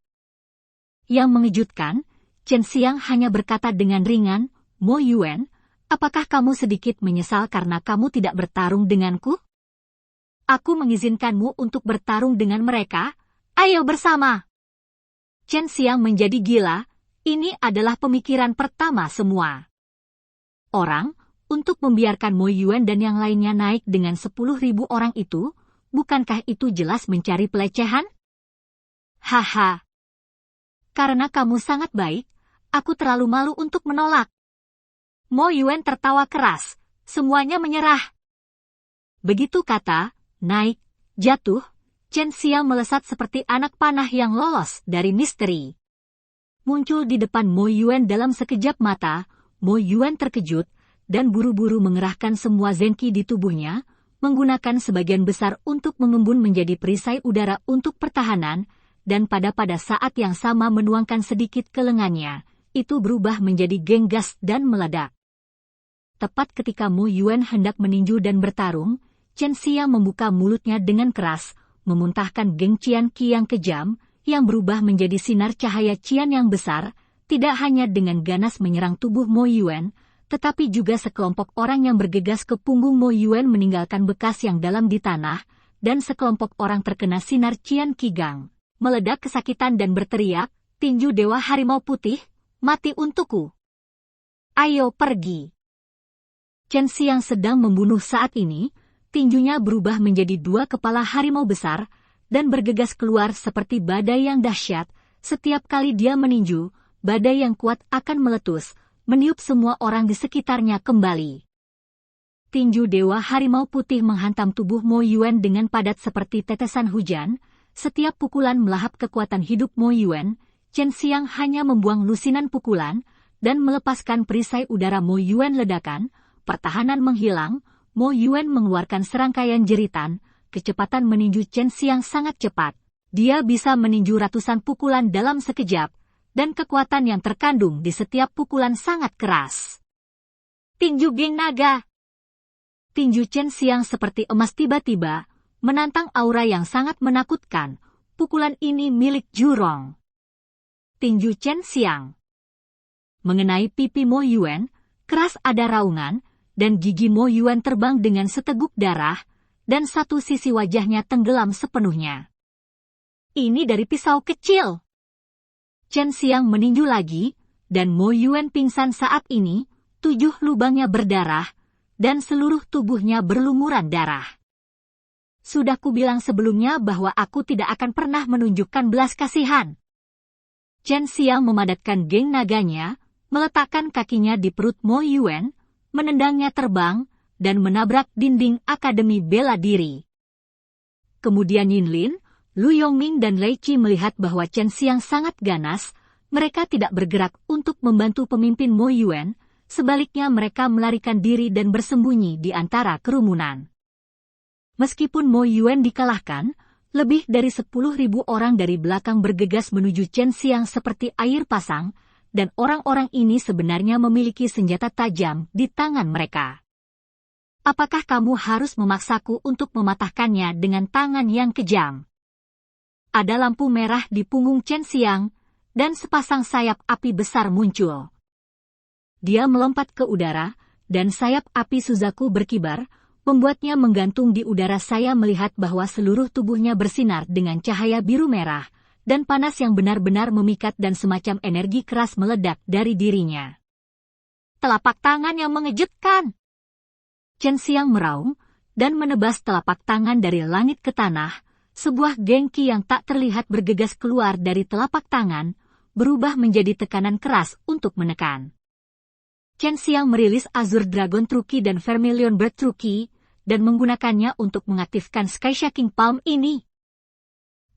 Yang mengejutkan, Chen Xiang hanya berkata dengan ringan, Mo Yuan, apakah kamu sedikit menyesal karena kamu tidak bertarung denganku? Aku mengizinkanmu untuk bertarung dengan mereka, ayo bersama. Chen Xiang menjadi gila, ini adalah pemikiran pertama semua orang, untuk membiarkan Mo Yuan dan yang lainnya naik dengan 10.000 orang itu, bukankah itu jelas mencari pelecehan? Haha. Karena kamu sangat baik, aku terlalu malu untuk menolak. Mo Yuan tertawa keras, semuanya menyerah. Begitu kata, naik, jatuh, Chen Xiang melesat seperti anak panah yang lolos dari misteri. Muncul di depan Mo Yuan dalam sekejap mata, Mo Yuan terkejut, dan buru-buru mengerahkan semua zenki di tubuhnya, menggunakan sebagian besar untuk mengembun menjadi perisai udara untuk pertahanan, dan pada saat yang sama menuangkan sedikit ke lengannya, itu berubah menjadi genggas dan meledak. Tepat ketika Mo Yuan hendak meninju dan bertarung, Chen Xiang membuka mulutnya dengan keras, memuntahkan Geng Qian Qi yang kejam, yang berubah menjadi sinar cahaya Qian yang besar, tidak hanya dengan ganas menyerang tubuh Mo Yuan, tetapi juga sekelompok orang yang bergegas ke punggung Mo Yuan meninggalkan bekas yang dalam di tanah, dan sekelompok orang terkena sinar Qian Qigang, meledak kesakitan dan berteriak, "Tinju Dewa Harimau Putih, mati untukku! Ayo pergi!" Chen Xiang sedang membunuh saat ini, tinjunya berubah menjadi 2 kepala harimau besar, dan bergegas keluar seperti badai yang dahsyat. Setiap kali dia meninju, badai yang kuat akan meletus, meniup semua orang di sekitarnya kembali. Tinju Dewa Harimau Putih menghantam tubuh Mo Yuan dengan padat seperti tetesan hujan. Setiap pukulan melahap kekuatan hidup Mo Yuan. Chen Xiang hanya membuang lusinan pukulan, dan melepaskan perisai udara Mo Yuan ledakan. Pertahanan menghilang, Mo Yuan mengeluarkan serangkaian jeritan. Kecepatan meninju Chen Xiang sangat cepat. Dia bisa meninju ratusan pukulan dalam sekejap, dan kekuatan yang terkandung di setiap pukulan sangat keras. Tinju Geng Naga. Tinju Chen Xiang seperti emas tiba-tiba, menantang aura yang sangat menakutkan. Pukulan ini milik Jurong. Tinju Chen Xiang mengenai pipi Mo Yuan, keras ada raungan, dan gigi Mo Yuan terbang dengan seteguk darah, dan satu sisi wajahnya tenggelam sepenuhnya. Ini dari pisau kecil. Chen Xiang meninju lagi, dan Mo Yuan pingsan saat ini, 7 lubangnya berdarah, dan seluruh tubuhnya berlumuran darah. Sudah kubilang sebelumnya bahwa aku tidak akan pernah menunjukkan belas kasihan. Chen Xiang memadatkan geng naganya, meletakkan kakinya di perut Mo Yuan, menendangnya terbang, dan menabrak dinding Akademi Bela Diri. Kemudian Yin Lin, Lu Yongming dan Lei Qi melihat bahwa Chen Xiang sangat ganas, mereka tidak bergerak untuk membantu pemimpin Mo Yuan, sebaliknya mereka melarikan diri dan bersembunyi di antara kerumunan. Meskipun Mo Yuan dikalahkan, lebih dari 10.000 orang dari belakang bergegas menuju Chen Xiang seperti air pasang, dan orang-orang ini sebenarnya memiliki senjata tajam di tangan mereka. Apakah kamu harus memaksaku untuk mematahkannya dengan tangan yang kejam? Ada lampu merah di punggung Chen Xiang, dan sepasang sayap api besar muncul. Dia melompat ke udara, dan sayap api Suzaku berkibar, membuatnya menggantung di udara. Saya melihat bahwa seluruh tubuhnya bersinar dengan cahaya biru merah, dan panas yang benar-benar memikat dan semacam energi keras meledak dari dirinya. Telapak tangan yang mengejutkan! Chen Xiang meraung, dan menebas telapak tangan dari langit ke tanah. Sebuah gengki yang tak terlihat bergegas keluar dari telapak tangan, berubah menjadi tekanan keras untuk menekan. Chen Xiang merilis Azure Dragon Truki dan Vermilion Bird Truki, dan menggunakannya untuk mengaktifkan Sky Shaking Palm ini.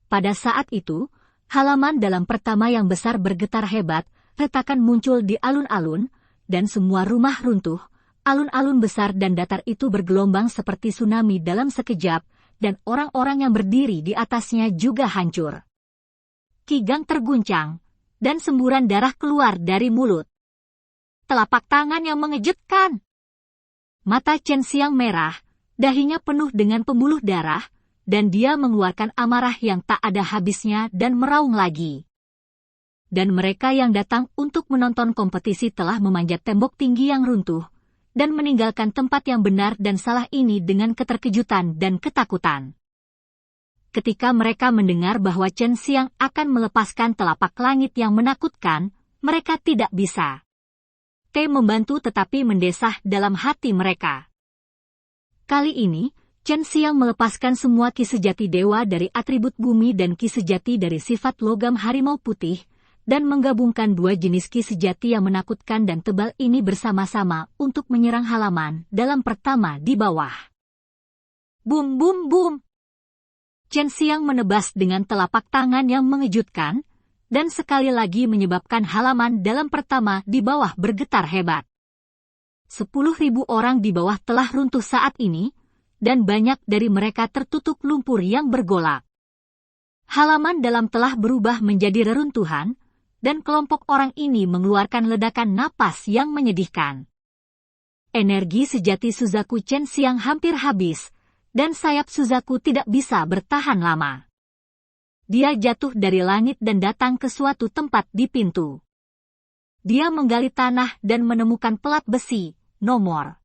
Pada saat itu, halaman dalam pertama yang besar bergetar hebat, retakan muncul di alun-alun, dan semua rumah runtuh. Alun-alun besar dan datar itu bergelombang seperti tsunami dalam sekejap, dan orang-orang yang berdiri di atasnya juga hancur. Qigang terguncang, dan semburan darah keluar dari mulut. Telapak tangan yang mengejutkan! Mata Chen Xiang merah, dahinya penuh dengan pembuluh darah, dan dia mengeluarkan amarah yang tak ada habisnya dan meraung lagi. Dan mereka yang datang untuk menonton kompetisi telah memanjat tembok tinggi yang runtuh, dan meninggalkan tempat yang benar dan salah ini dengan keterkejutan dan ketakutan. Ketika mereka mendengar bahwa Chen Xiang akan melepaskan telapak langit yang menakutkan, mereka tidak bisa membantu tetapi mendesah dalam hati mereka. Kali ini, Chen Xiang melepaskan semua ki sejati dewa dari atribut bumi dan ki sejati dari sifat logam harimau putih, dan menggabungkan 2 jenis ki sejati yang menakutkan dan tebal ini bersama-sama untuk menyerang halaman dalam pertama di bawah. Bum bum bum! Chen Xiang menebas dengan telapak tangan yang mengejutkan, dan sekali lagi menyebabkan halaman dalam pertama di bawah bergetar hebat. 10.000 orang di bawah telah runtuh saat ini, dan banyak dari mereka tertutup lumpur yang bergolak. Halaman dalam telah berubah menjadi reruntuhan, dan kelompok orang ini mengeluarkan ledakan napas yang menyedihkan. Energi sejati Suzaku Chen Xiang hampir habis, dan sayap Suzaku tidak bisa bertahan lama. Dia jatuh dari langit dan datang ke suatu tempat di pintu. Dia menggali tanah dan menemukan pelat besi, nomor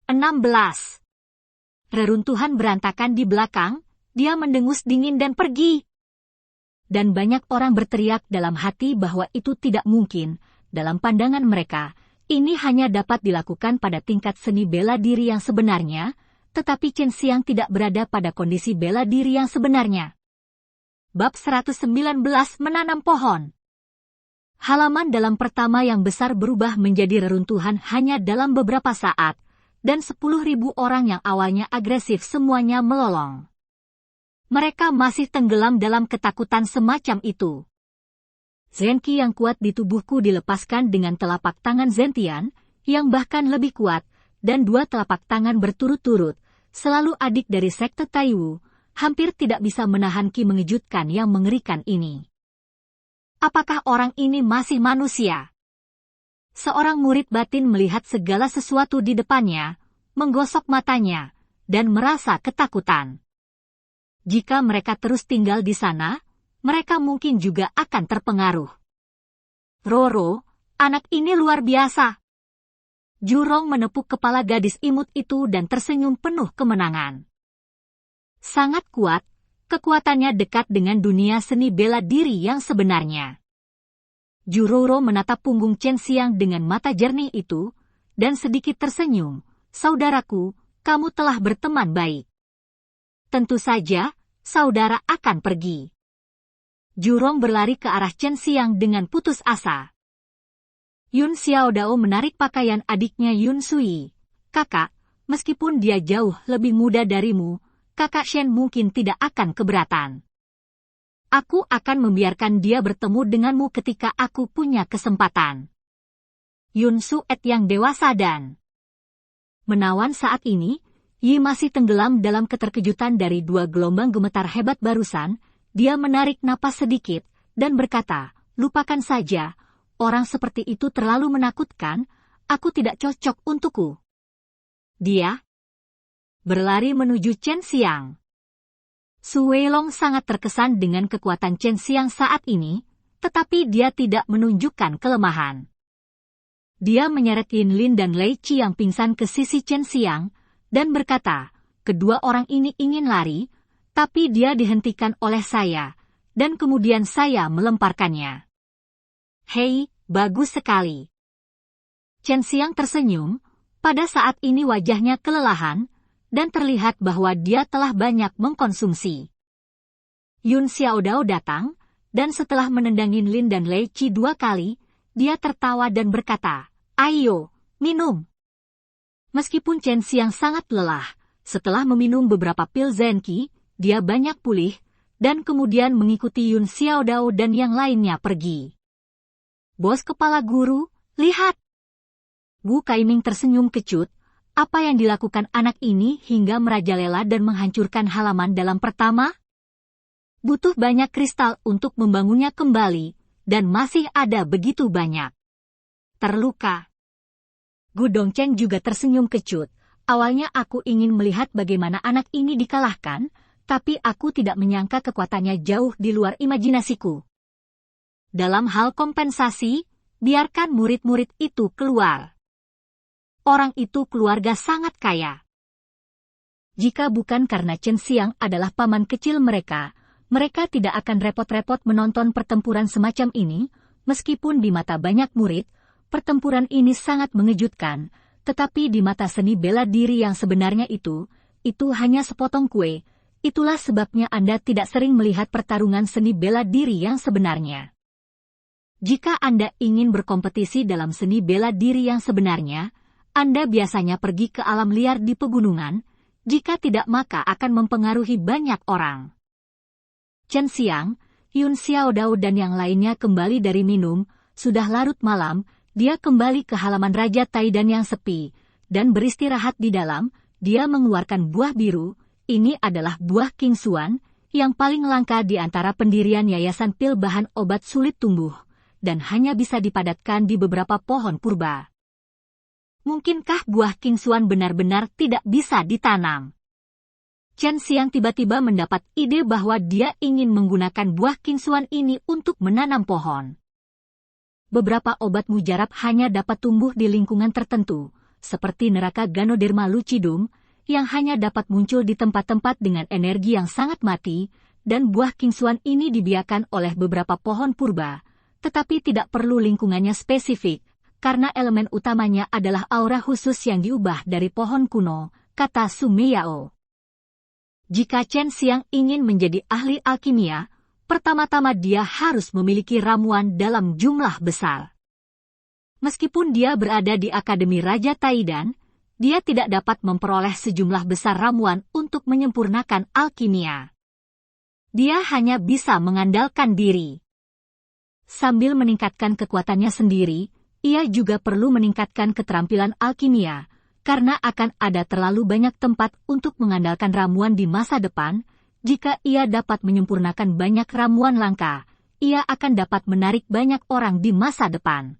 16. Reruntuhan berantakan di belakang, dia mendengus dingin dan pergi. Dan banyak orang berteriak dalam hati bahwa itu tidak mungkin. Dalam pandangan mereka, ini hanya dapat dilakukan pada tingkat seni bela diri yang sebenarnya, tetapi Chen Xiang tidak berada pada kondisi bela diri yang sebenarnya. Bab 119 Menanam Pohon. Halaman dalam pertama yang besar berubah menjadi reruntuhan hanya dalam beberapa saat, dan 10.000 orang yang awalnya agresif semuanya melolong. Mereka masih tenggelam dalam ketakutan semacam itu. Zenki yang kuat di tubuhku dilepaskan dengan telapak tangan Zentian, yang bahkan lebih kuat, dan 2 telapak tangan berturut-turut, selalu adik dari sekte Taiwu, hampir tidak bisa menahan ki mengejutkan yang mengerikan ini. Apakah orang ini masih manusia? Seorang murid batin melihat segala sesuatu di depannya, menggosok matanya, dan merasa ketakutan. Jika mereka terus tinggal di sana, mereka mungkin juga akan terpengaruh. Roro, anak ini luar biasa. Jurong menepuk kepala gadis imut itu dan tersenyum penuh kemenangan. Sangat kuat, kekuatannya dekat dengan dunia seni bela diri yang sebenarnya. Juroro menatap punggung Chen Xiang dengan mata jernih itu, dan sedikit tersenyum. Saudaraku, kamu telah berteman baik. Tentu saja, saudara akan pergi. Jurong berlari ke arah Chen Xiang dengan putus asa. Yun Xiaodao menarik pakaian adiknya Yun Sui. Kakak, meskipun dia jauh lebih muda darimu, kakak Shen mungkin tidak akan keberatan. Aku akan membiarkan dia bertemu denganmu ketika aku punya kesempatan. Yun Suet yang dewasa dan menawan saat ini, Yi masih tenggelam dalam keterkejutan dari 2 gelombang gemetar hebat barusan. Dia menarik napas sedikit, dan berkata, lupakan saja, orang seperti itu terlalu menakutkan, aku tidak cocok untukku. Dia berlari menuju Chen Xiang. Su Weilong sangat terkesan dengan kekuatan Chen Xiang saat ini, tetapi dia tidak menunjukkan kelemahan. Dia menyeret Yin Lin dan Lei Qi yang pingsan ke sisi Chen Xiang, dan berkata, kedua orang ini ingin lari, tapi dia dihentikan oleh saya, dan kemudian saya melemparkannya. Hei, bagus sekali. Chen Xiang tersenyum, pada saat ini wajahnya kelelahan, dan terlihat bahwa dia telah banyak mengkonsumsi. Yun Xiaodao datang, dan setelah menendang Yin Lin dan Lei Qi 2 kali, dia tertawa dan berkata, ayo, minum. Meskipun Chen Xiang sangat lelah, setelah meminum beberapa pil Zenki, dia banyak pulih, dan kemudian mengikuti Yun Xiaodao dan yang lainnya pergi. Bos kepala guru, lihat. Bu Kaiming tersenyum kecut, apa yang dilakukan anak ini hingga merajalela dan menghancurkan halaman dalam pertama? Butuh banyak kristal untuk membangunnya kembali, dan masih ada begitu banyak. Terluka. Gu Dongcheng juga tersenyum kecut. Awalnya aku ingin melihat bagaimana anak ini dikalahkan, tapi aku tidak menyangka kekuatannya jauh di luar imajinasiku. Dalam hal kompensasi, biarkan murid-murid itu keluar. Orang itu keluarga sangat kaya. Jika bukan karena Chen Xiang adalah paman kecil mereka, mereka tidak akan repot-repot menonton pertempuran semacam ini, meskipun di mata banyak murid, pertempuran ini sangat mengejutkan, tetapi di mata seni bela diri yang sebenarnya itu hanya sepotong kue. Itulah sebabnya Anda tidak sering melihat pertarungan seni bela diri yang sebenarnya. Jika Anda ingin berkompetisi dalam seni bela diri yang sebenarnya, Anda biasanya pergi ke alam liar di pegunungan, jika tidak maka akan mempengaruhi banyak orang. Chen Xiang, Yun Xiaodao dan yang lainnya kembali dari minum, sudah larut malam, Dia kembali ke halaman Raja Taidan yang sepi, dan beristirahat di dalam. Dia mengeluarkan buah biru. Ini adalah buah King Xuan, yang paling langka di antara pendirian Yayasan Pil Bahan Obat Sulit Tumbuh, dan hanya bisa dipadatkan di beberapa pohon purba. Mungkinkah buah King Xuan benar-benar tidak bisa ditanam? Chen Xiang tiba-tiba mendapat ide bahwa dia ingin menggunakan buah King Xuan ini untuk menanam pohon. Beberapa obat mujarab hanya dapat tumbuh di lingkungan tertentu, seperti neraka Ganoderma lucidum, yang hanya dapat muncul di tempat-tempat dengan energi yang sangat mati, dan buah King Xuan ini dibiarkan oleh beberapa pohon purba, tetapi tidak perlu lingkungannya spesifik, karena elemen utamanya adalah aura khusus yang diubah dari pohon kuno, kata Su Meiyao. Jika Chen Xiang ingin menjadi ahli alkimia, pertama-tama dia harus memiliki ramuan dalam jumlah besar. Meskipun dia berada di Akademi Raja Taidan, dia tidak dapat memperoleh sejumlah besar ramuan untuk menyempurnakan alkimia. Dia hanya bisa mengandalkan diri. Sambil meningkatkan kekuatannya sendiri, ia juga perlu meningkatkan keterampilan alkimia, karena akan ada terlalu banyak tempat untuk mengandalkan ramuan di masa depan. Jika ia dapat menyempurnakan banyak ramuan langka, ia akan dapat menarik banyak orang di masa depan.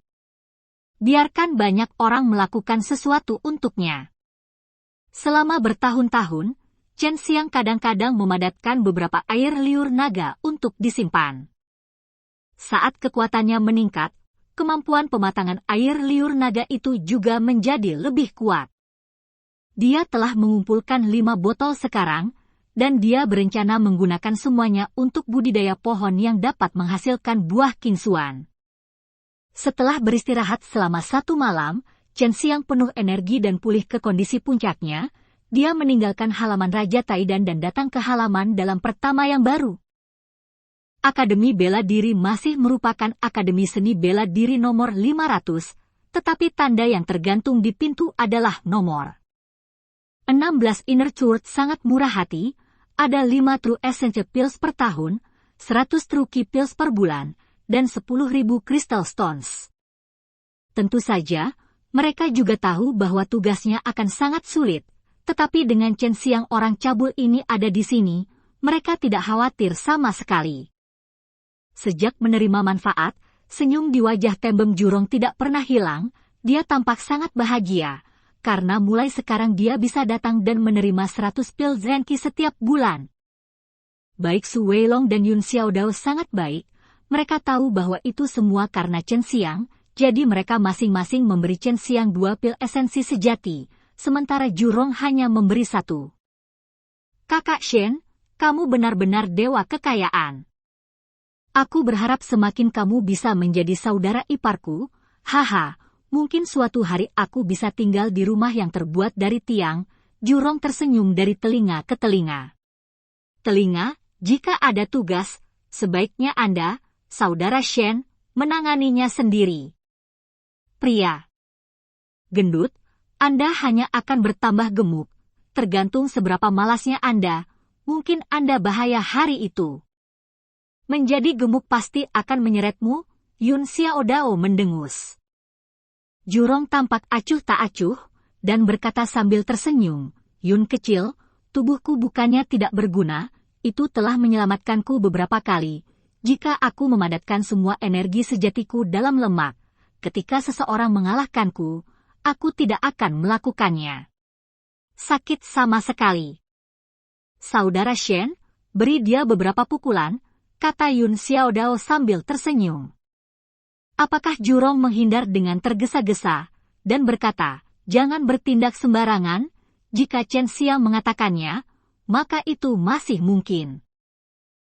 Biarkan banyak orang melakukan sesuatu untuknya. Selama bertahun-tahun, Chen Xiang kadang-kadang memadatkan beberapa air liur naga untuk disimpan. Saat kekuatannya meningkat, kemampuan pematangan air liur naga itu juga menjadi lebih kuat. Dia telah mengumpulkan 5 botol sekarang, dan dia berencana menggunakan semuanya untuk budidaya pohon yang dapat menghasilkan buah King Xuan. Setelah beristirahat selama 1 malam, Chen Xiang penuh energi dan pulih ke kondisi puncaknya. Dia meninggalkan halaman Raja Taidan dan datang ke halaman dalam pertama yang baru. Akademi Bela Diri masih merupakan Akademi Seni Bela Diri nomor 500, tetapi tanda yang tergantung di pintu adalah nomor 16. Inner Church sangat murah hati. Ada 5 True Essential Pills per tahun, 100 True Key Pills per bulan, dan 10.000 Crystal Stones. Tentu saja, mereka juga tahu bahwa tugasnya akan sangat sulit, tetapi dengan Chen Xiang orang cabul ini ada di sini, mereka tidak khawatir sama sekali. Sejak menerima manfaat, senyum di wajah Tembem Jurong tidak pernah hilang. Dia tampak sangat bahagia, karena mulai sekarang dia bisa datang dan menerima 100 pil Zenki setiap bulan. Baik Su Weilong dan Yun Xiaodao sangat baik, mereka tahu bahwa itu semua karena Chen Xiang, jadi mereka masing-masing memberi Chen Xiang 2 pil esensi sejati, sementara Jurong hanya memberi 1. Kakak Shen, kamu benar-benar dewa kekayaan. Aku berharap semakin kamu bisa menjadi saudara iparku, haha. Mungkin suatu hari aku bisa tinggal di rumah yang terbuat dari tiang. Jurong tersenyum dari telinga ke telinga. Telinga, jika ada tugas, sebaiknya Anda, Saudara Shen, menanganinya sendiri. Pria gendut, Anda hanya akan bertambah gemuk. Tergantung seberapa malasnya Anda, mungkin Anda bahaya hari itu. Menjadi gemuk pasti akan menyeretmu, Yun Xiaodao mendengus. Jurong tampak acuh tak acuh, dan berkata sambil tersenyum, Yun kecil, tubuhku bukannya tidak berguna, itu telah menyelamatkanku beberapa kali. Jika aku memadatkan semua energi sejatiku dalam lemak, ketika seseorang mengalahkanku, aku tidak akan melakukannya. Sakit sama sekali. Saudara Shen, beri dia beberapa pukulan, kata Yun Xiaodao sambil tersenyum. Apakah Jurong menghindar dengan tergesa-gesa, dan berkata, jangan bertindak sembarangan, jika Chen Xiang mengatakannya, maka itu masih mungkin.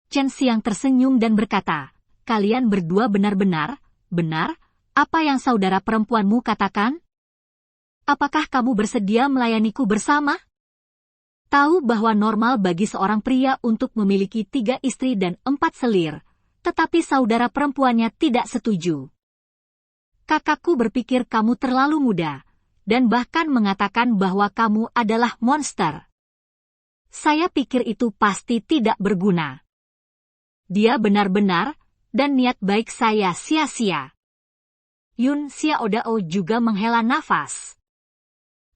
Chen Xiang tersenyum dan berkata, kalian berdua benar-benar, benar, apa yang saudara perempuanmu katakan? Apakah kamu bersedia melayaniku bersama? Tahu bahwa normal bagi seorang pria untuk memiliki 3 istri dan 4 selir, tetapi saudara perempuannya tidak setuju. Kakakku berpikir kamu terlalu muda, dan bahkan mengatakan bahwa kamu adalah monster. Saya pikir itu pasti tidak berguna. Dia benar-benar, dan niat baik saya sia-sia. Yun Xiaodao juga menghela nafas.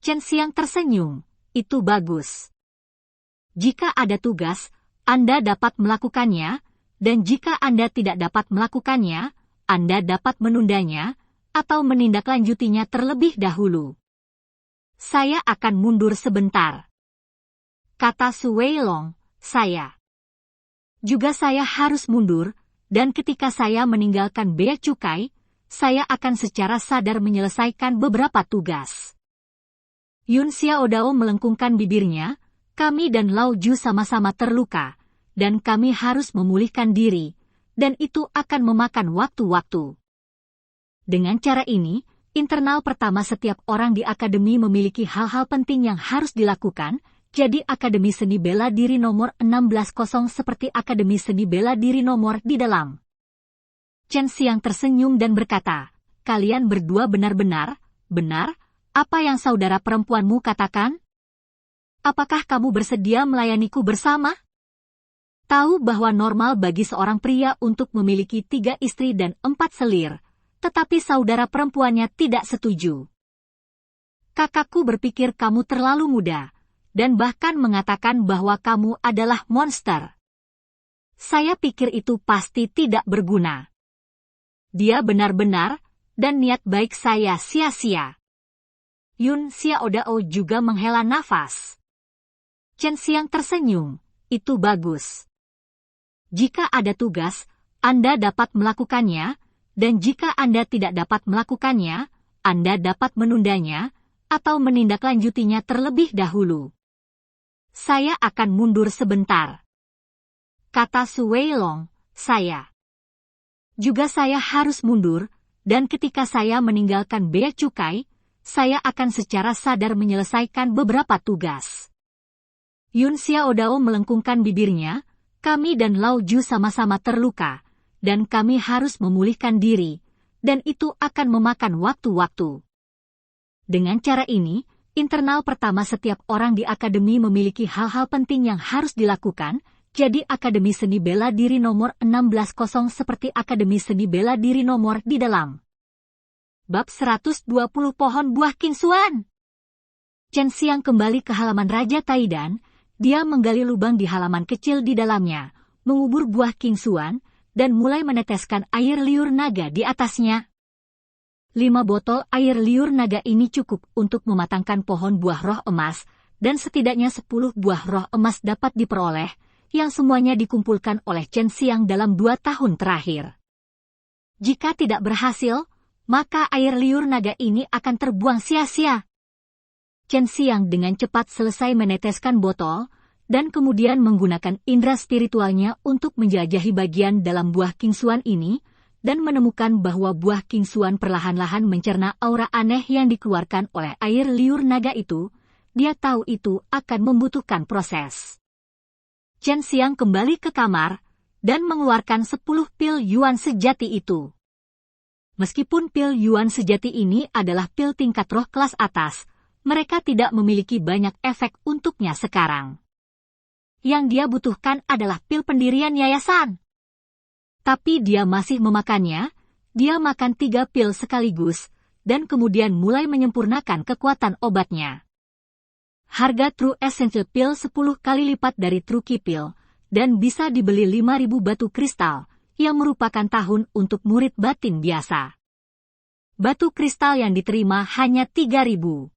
Chen Xiang tersenyum, itu bagus. Jika ada tugas, Anda dapat melakukannya, dan jika Anda tidak dapat melakukannya, Anda dapat menundanya, atau menindaklanjutinya terlebih dahulu. Saya akan mundur sebentar. Kata Su Weilong, saya harus mundur, dan ketika saya meninggalkan bea cukai, saya akan secara sadar menyelesaikan beberapa tugas. Yun Xiaodao melengkungkan bibirnya, kami dan Lao Ju sama-sama terluka, dan kami harus memulihkan diri, dan itu akan memakan waktu-waktu. Dengan cara ini, internal pertama setiap orang di akademi memiliki hal-hal penting yang harus dilakukan, jadi Akademi Seni Bela Diri nomor 16 seperti Akademi Seni Bela Diri nomor di dalam. Chen Xiang tersenyum dan berkata, kalian berdua benar-benar, benar, apa yang saudara perempuanmu katakan? Apakah kamu bersedia melayaniku bersama? Tahu bahwa normal bagi seorang pria untuk memiliki 3 istri dan 4 selir, tetapi saudara perempuannya tidak setuju. Kakakku berpikir kamu terlalu muda, dan bahkan mengatakan bahwa kamu adalah monster. Saya pikir itu pasti tidak berguna. Dia benar-benar, dan niat baik saya sia-sia. Yun Xiaodao juga menghela nafas. Chen Xiang tersenyum, itu bagus. Jika ada tugas, Anda dapat melakukannya, dan jika Anda tidak dapat melakukannya, Anda dapat menundanya, atau menindaklanjutinya terlebih dahulu. Saya akan mundur sebentar. Kata Su Weilong, saya harus mundur, dan ketika saya meninggalkan bea cukai, saya akan secara sadar menyelesaikan beberapa tugas. Yun Xiaodao melengkungkan bibirnya, kami dan Lao Ju sama-sama terluka, dan kami harus memulihkan diri, dan itu akan memakan waktu-waktu. Dengan cara ini, internal pertama setiap orang di akademi memiliki hal-hal penting yang harus dilakukan, jadi Akademi Seni Bela Diri nomor 16 seperti Akademi Seni Bela Diri nomor di dalam. Bab 120 Pohon Buah Qingxuan. Chen Xiang kembali ke halaman Raja Taidan, dia menggali lubang di halaman kecil di dalamnya, mengubur buah Qingxuan, dan mulai meneteskan air liur naga di atasnya. 5 botol air liur naga ini cukup untuk mematangkan pohon buah roh emas, dan setidaknya 10 buah roh emas dapat diperoleh, yang semuanya dikumpulkan oleh Chen Xiang dalam 2 tahun terakhir. Jika tidak berhasil, maka air liur naga ini akan terbuang sia-sia. Chen Xiang dengan cepat selesai meneteskan botol, dan kemudian menggunakan indera spiritualnya untuk menjelajahi bagian dalam buah Qingxuan ini, dan menemukan bahwa buah Qingxuan perlahan-lahan mencerna aura aneh yang dikeluarkan oleh air liur naga itu. Dia tahu itu akan membutuhkan proses. Chen Xiang kembali ke kamar, dan mengeluarkan 10 pil yuan sejati itu. Meskipun pil yuan sejati ini adalah pil tingkat roh kelas atas, mereka tidak memiliki banyak efek untuknya sekarang. Yang dia butuhkan adalah pil pendirian yayasan. Tapi dia masih memakannya, dia makan 3 pil sekaligus, dan kemudian mulai menyempurnakan kekuatan obatnya. Harga True Essential Pill 10 kali lipat dari True Key Pill, dan bisa dibeli 5.000 batu kristal, yang merupakan tahun untuk murid batin biasa. Batu kristal yang diterima hanya 3.000.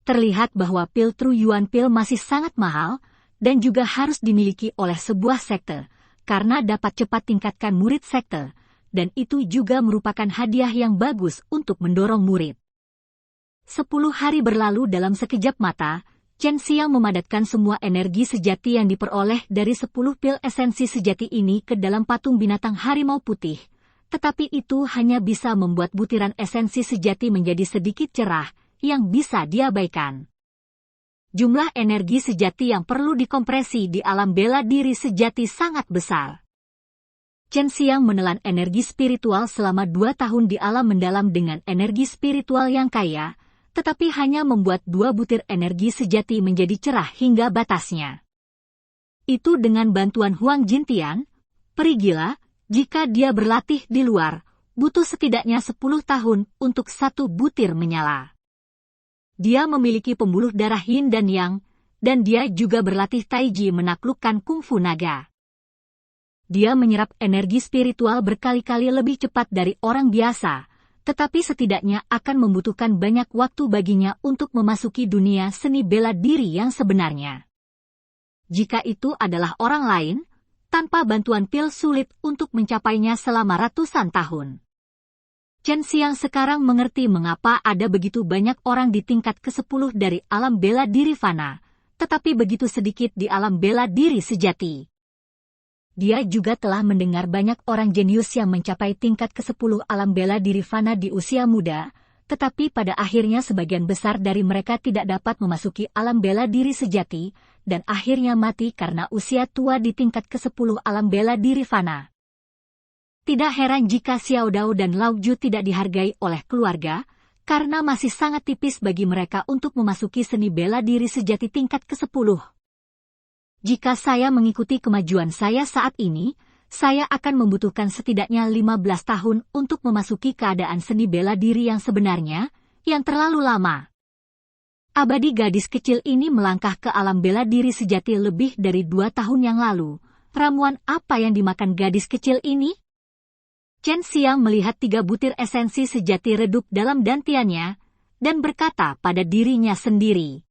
Terlihat bahwa pil True Yuan Pill masih sangat mahal, dan juga harus dimiliki oleh sebuah sekte, karena dapat cepat tingkatkan murid sekte, dan itu juga merupakan hadiah yang bagus untuk mendorong murid. 10 hari berlalu dalam sekejap mata, Chen Xiang memadatkan semua energi sejati yang diperoleh dari 10 pil esensi sejati ini ke dalam patung binatang harimau putih, tetapi itu hanya bisa membuat butiran esensi sejati menjadi sedikit cerah, yang bisa diabaikan. Jumlah energi sejati yang perlu dikompresi di alam bela diri sejati sangat besar. Chen Xiang menelan energi spiritual selama 2 tahun di alam mendalam dengan energi spiritual yang kaya, tetapi hanya membuat 2 butir energi sejati menjadi cerah hingga batasnya. Itu dengan bantuan Huang Jintian, peri gila, jika dia berlatih di luar, butuh setidaknya 10 tahun untuk satu butir menyala. Dia memiliki pembuluh darah yin dan yang, dan dia juga berlatih taiji menaklukkan kungfu naga. Dia menyerap energi spiritual berkali-kali lebih cepat dari orang biasa, tetapi setidaknya akan membutuhkan banyak waktu baginya untuk memasuki dunia seni bela diri yang sebenarnya. Jika itu adalah orang lain, tanpa bantuan pil sulit untuk mencapainya selama ratusan tahun. Chen Xiang sekarang mengerti mengapa ada begitu banyak orang di tingkat ke-10 dari alam bela diri fana, tetapi begitu sedikit di alam bela diri sejati. Dia juga telah mendengar banyak orang jenius yang mencapai tingkat ke-10 alam bela diri fana di usia muda, tetapi pada akhirnya sebagian besar dari mereka tidak dapat memasuki alam bela diri sejati, dan akhirnya mati karena usia tua di tingkat ke-10 alam bela diri fana. Tidak heran jika Xiao Dao dan Lao Ju tidak dihargai oleh keluarga, karena masih sangat tipis bagi mereka untuk memasuki seni bela diri sejati tingkat ke-10. Jika saya mengikuti kemajuan saya saat ini, saya akan membutuhkan setidaknya 15 tahun untuk memasuki keadaan seni bela diri yang sebenarnya, yang terlalu lama. Abadi gadis kecil ini melangkah ke alam bela diri sejati lebih dari 2 tahun yang lalu. Ramuan apa yang dimakan gadis kecil ini? Chen Xiang melihat 3 butir esensi sejati redup dalam dantiannya, dan berkata pada dirinya sendiri.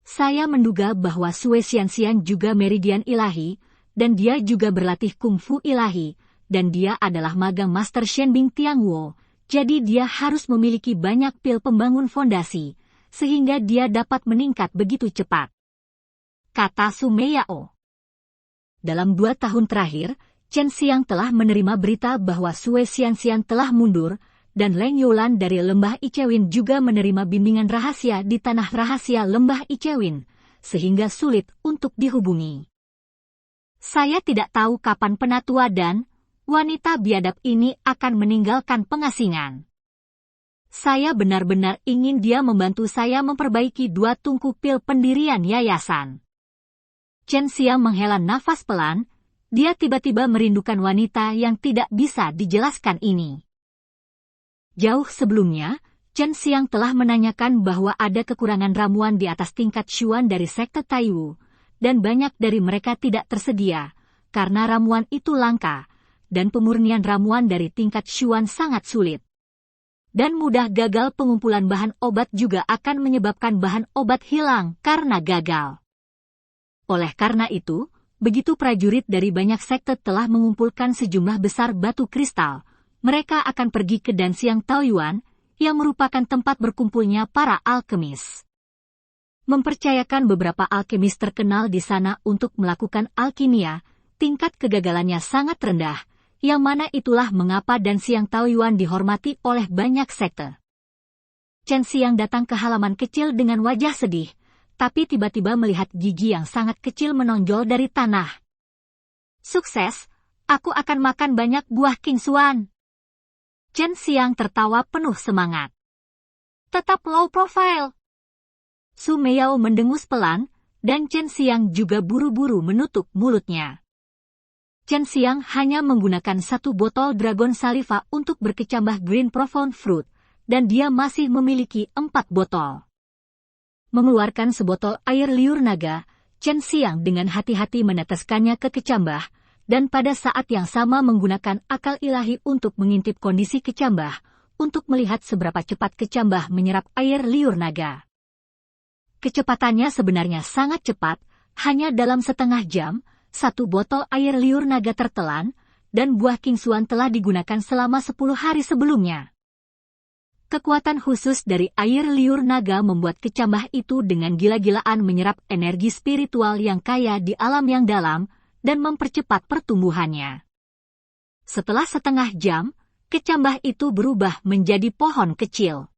Saya menduga bahwa Sue Xianxian juga meridian ilahi, dan dia juga berlatih kungfu ilahi, dan dia adalah magang Master Shenbing Tiangwo, jadi dia harus memiliki banyak pil pembangun fondasi, sehingga dia dapat meningkat begitu cepat. Kata Su Meiyao. Dalam 2 tahun terakhir, Chen Xiang telah menerima berita bahwa Sue Xianxian telah mundur, dan Leng Youlan dari Lembah Icewin juga menerima bimbingan rahasia di tanah rahasia Lembah Icewin, sehingga sulit untuk dihubungi. Saya tidak tahu kapan penatua dan wanita biadab ini akan meninggalkan pengasingan. Saya benar-benar ingin dia membantu saya memperbaiki 2 tungku pil pendirian yayasan. Chen Xiang menghela nafas pelan, dia tiba-tiba merindukan wanita yang tidak bisa dijelaskan ini. Jauh sebelumnya, Chen Xiang telah menanyakan bahwa ada kekurangan ramuan di atas tingkat Xuan dari sekte Taiwu, dan banyak dari mereka tidak tersedia, karena ramuan itu langka, dan pemurnian ramuan dari tingkat Xuan sangat sulit. Dan mudah gagal pengumpulan bahan obat juga akan menyebabkan bahan obat hilang karena gagal. Oleh karena itu, begitu prajurit dari banyak sekte telah mengumpulkan sejumlah besar batu kristal, mereka akan pergi ke Danxiang Taoyuan, yang merupakan tempat berkumpulnya para alkemis. Mempercayakan beberapa alkemis terkenal di sana untuk melakukan alkimia, tingkat kegagalannya sangat rendah, yang mana itulah mengapa Danxiang Taoyuan dihormati oleh banyak sekte. Chen Xiang datang ke halaman kecil dengan wajah sedih, tapi tiba-tiba melihat gigi yang sangat kecil menonjol dari tanah. Sukses, aku akan makan banyak buah Qingshuan. Chen Xiang tertawa penuh semangat. Tetap low profile. Su Meiyao mendengus pelan, dan Chen Xiang juga buru-buru menutup mulutnya. Chen Xiang hanya menggunakan 1 botol Dragon Saliva untuk berkecambah Green Profound Fruit, dan dia masih memiliki 4 botol. Mengeluarkan sebotol air liur naga, Chen Xiang dengan hati-hati meneteskannya ke kecambah, dan pada saat yang sama menggunakan akal ilahi untuk mengintip kondisi kecambah, untuk melihat seberapa cepat kecambah menyerap air liur naga. Kecepatannya sebenarnya sangat cepat, hanya dalam setengah jam, 1 botol air liur naga tertelan, dan buah Qingshuan telah digunakan selama 10 hari sebelumnya. Kekuatan khusus dari air liur naga membuat kecambah itu dengan gila-gilaan menyerap energi spiritual yang kaya di alam yang dalam dan mempercepat pertumbuhannya. Setelah setengah jam, kecambah itu berubah menjadi pohon kecil.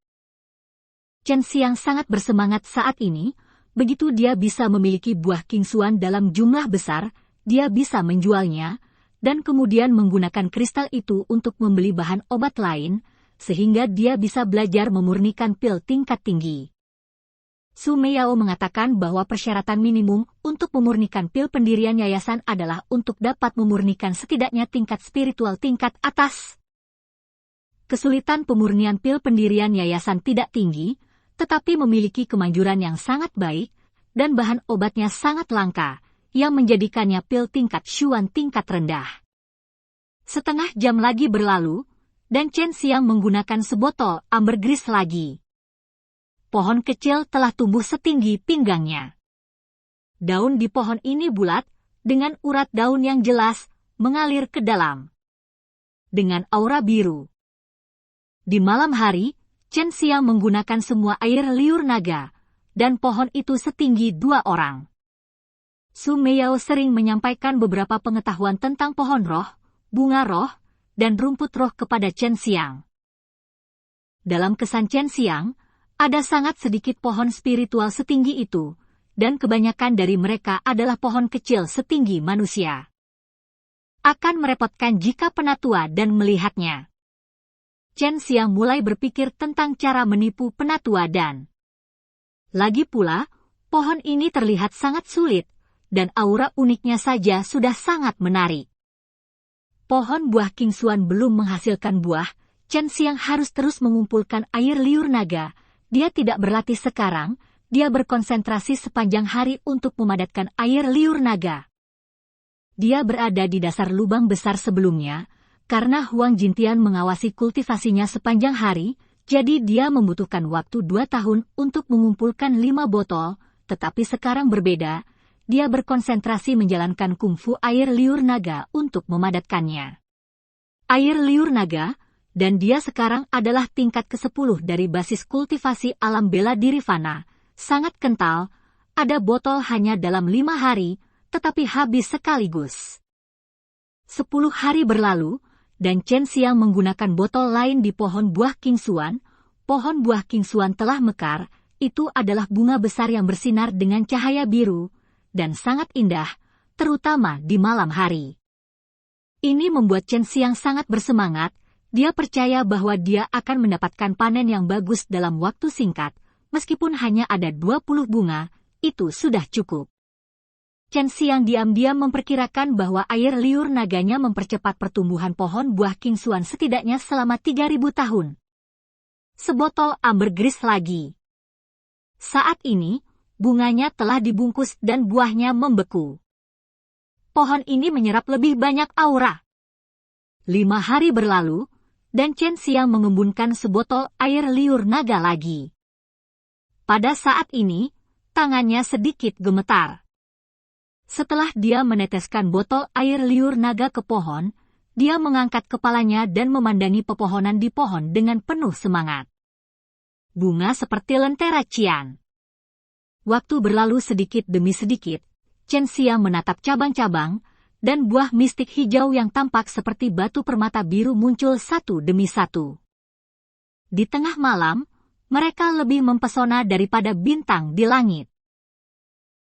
Chen Xiang sangat bersemangat saat ini, begitu dia bisa memiliki buah Qingshuan dalam jumlah besar, dia bisa menjualnya, dan kemudian menggunakan kristal itu untuk membeli bahan obat lain, sehingga dia bisa belajar memurnikan pil tingkat tinggi. Su Meiyao mengatakan bahwa persyaratan minimum untuk memurnikan pil pendirian yayasan adalah untuk dapat memurnikan setidaknya tingkat spiritual tingkat atas. kesulitan pemurnian pil pendirian yayasan tidak tinggi, tetapi memiliki kemanjuran yang sangat baik, dan bahan obatnya sangat langka, yang menjadikannya pil tingkat Xuan tingkat rendah. Setengah jam lagi berlalu, dan Chen Xiang menggunakan sebotol ambergris lagi. Pohon kecil telah tumbuh setinggi pinggangnya. Daun di pohon ini bulat, dengan urat daun yang jelas, mengalir ke dalam. Dengan aura biru. Di malam hari, Chen Xiang menggunakan semua air liur naga, dan pohon itu setinggi 2 orang. Su Meiyao sering menyampaikan beberapa pengetahuan tentang pohon roh, bunga roh, dan rumput roh kepada Chen Xiang. Dalam kesan Chen Xiang, ada sangat sedikit pohon spiritual setinggi itu, dan kebanyakan dari mereka adalah pohon kecil setinggi manusia. Akan merepotkan jika penatua dan melihatnya. Chen Xiang mulai berpikir tentang cara menipu penatua dan. Lagi pula, pohon ini terlihat sangat sulit, dan aura uniknya saja sudah sangat menarik. Pohon buah King Xuan belum menghasilkan buah, Chen Xiang harus terus mengumpulkan air liur naga. Dia tidak berlatih sekarang, dia berkonsentrasi sepanjang hari untuk memadatkan air liur naga. Dia berada di dasar lubang besar sebelumnya, karena Huang Jintian mengawasi kultivasinya sepanjang hari, jadi dia membutuhkan waktu 2 tahun untuk mengumpulkan 5 botol, tetapi sekarang berbeda, dia berkonsentrasi menjalankan kungfu air liur naga untuk memadatkannya. Air liur naga, dan dia sekarang adalah tingkat ke-10 dari basis kultivasi alam bela diri fana, sangat kental, ada botol hanya dalam 5 hari, tetapi habis sekaligus. 10 hari berlalu, dan Chen Xiang menggunakan botol lain di pohon buah King Xuan. Pohon buah King Xuan telah mekar, itu adalah bunga besar yang bersinar dengan cahaya biru, dan sangat indah, terutama di malam hari. Ini membuat Chen Xiang sangat bersemangat, dia percaya bahwa dia akan mendapatkan panen yang bagus dalam waktu singkat, meskipun hanya ada 20 bunga, itu sudah cukup. Chen Xiang diam-diam memperkirakan bahwa air liur naganya mempercepat pertumbuhan pohon buah King Xuan setidaknya selama 3.000 tahun. Sebotol ambergris lagi. Saat ini, bunganya telah dibungkus dan buahnya membeku. Pohon ini menyerap lebih banyak aura. 5 hari berlalu, dan Chen Xiang mengembunkan sebotol air liur naga lagi. Pada saat ini, tangannya sedikit gemetar. Setelah dia meneteskan botol air liur naga ke pohon, dia mengangkat kepalanya dan memandangi pepohonan di pohon dengan penuh semangat. Bunga seperti lentera cian. Waktu berlalu sedikit demi sedikit, Chen Xiang menatap cabang-cabang, dan buah mistik hijau yang tampak seperti batu permata biru muncul satu demi satu. Di tengah malam, mereka lebih mempesona daripada bintang di langit.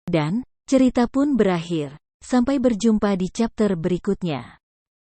Dan cerita pun berakhir. Sampai berjumpa di chapter berikutnya.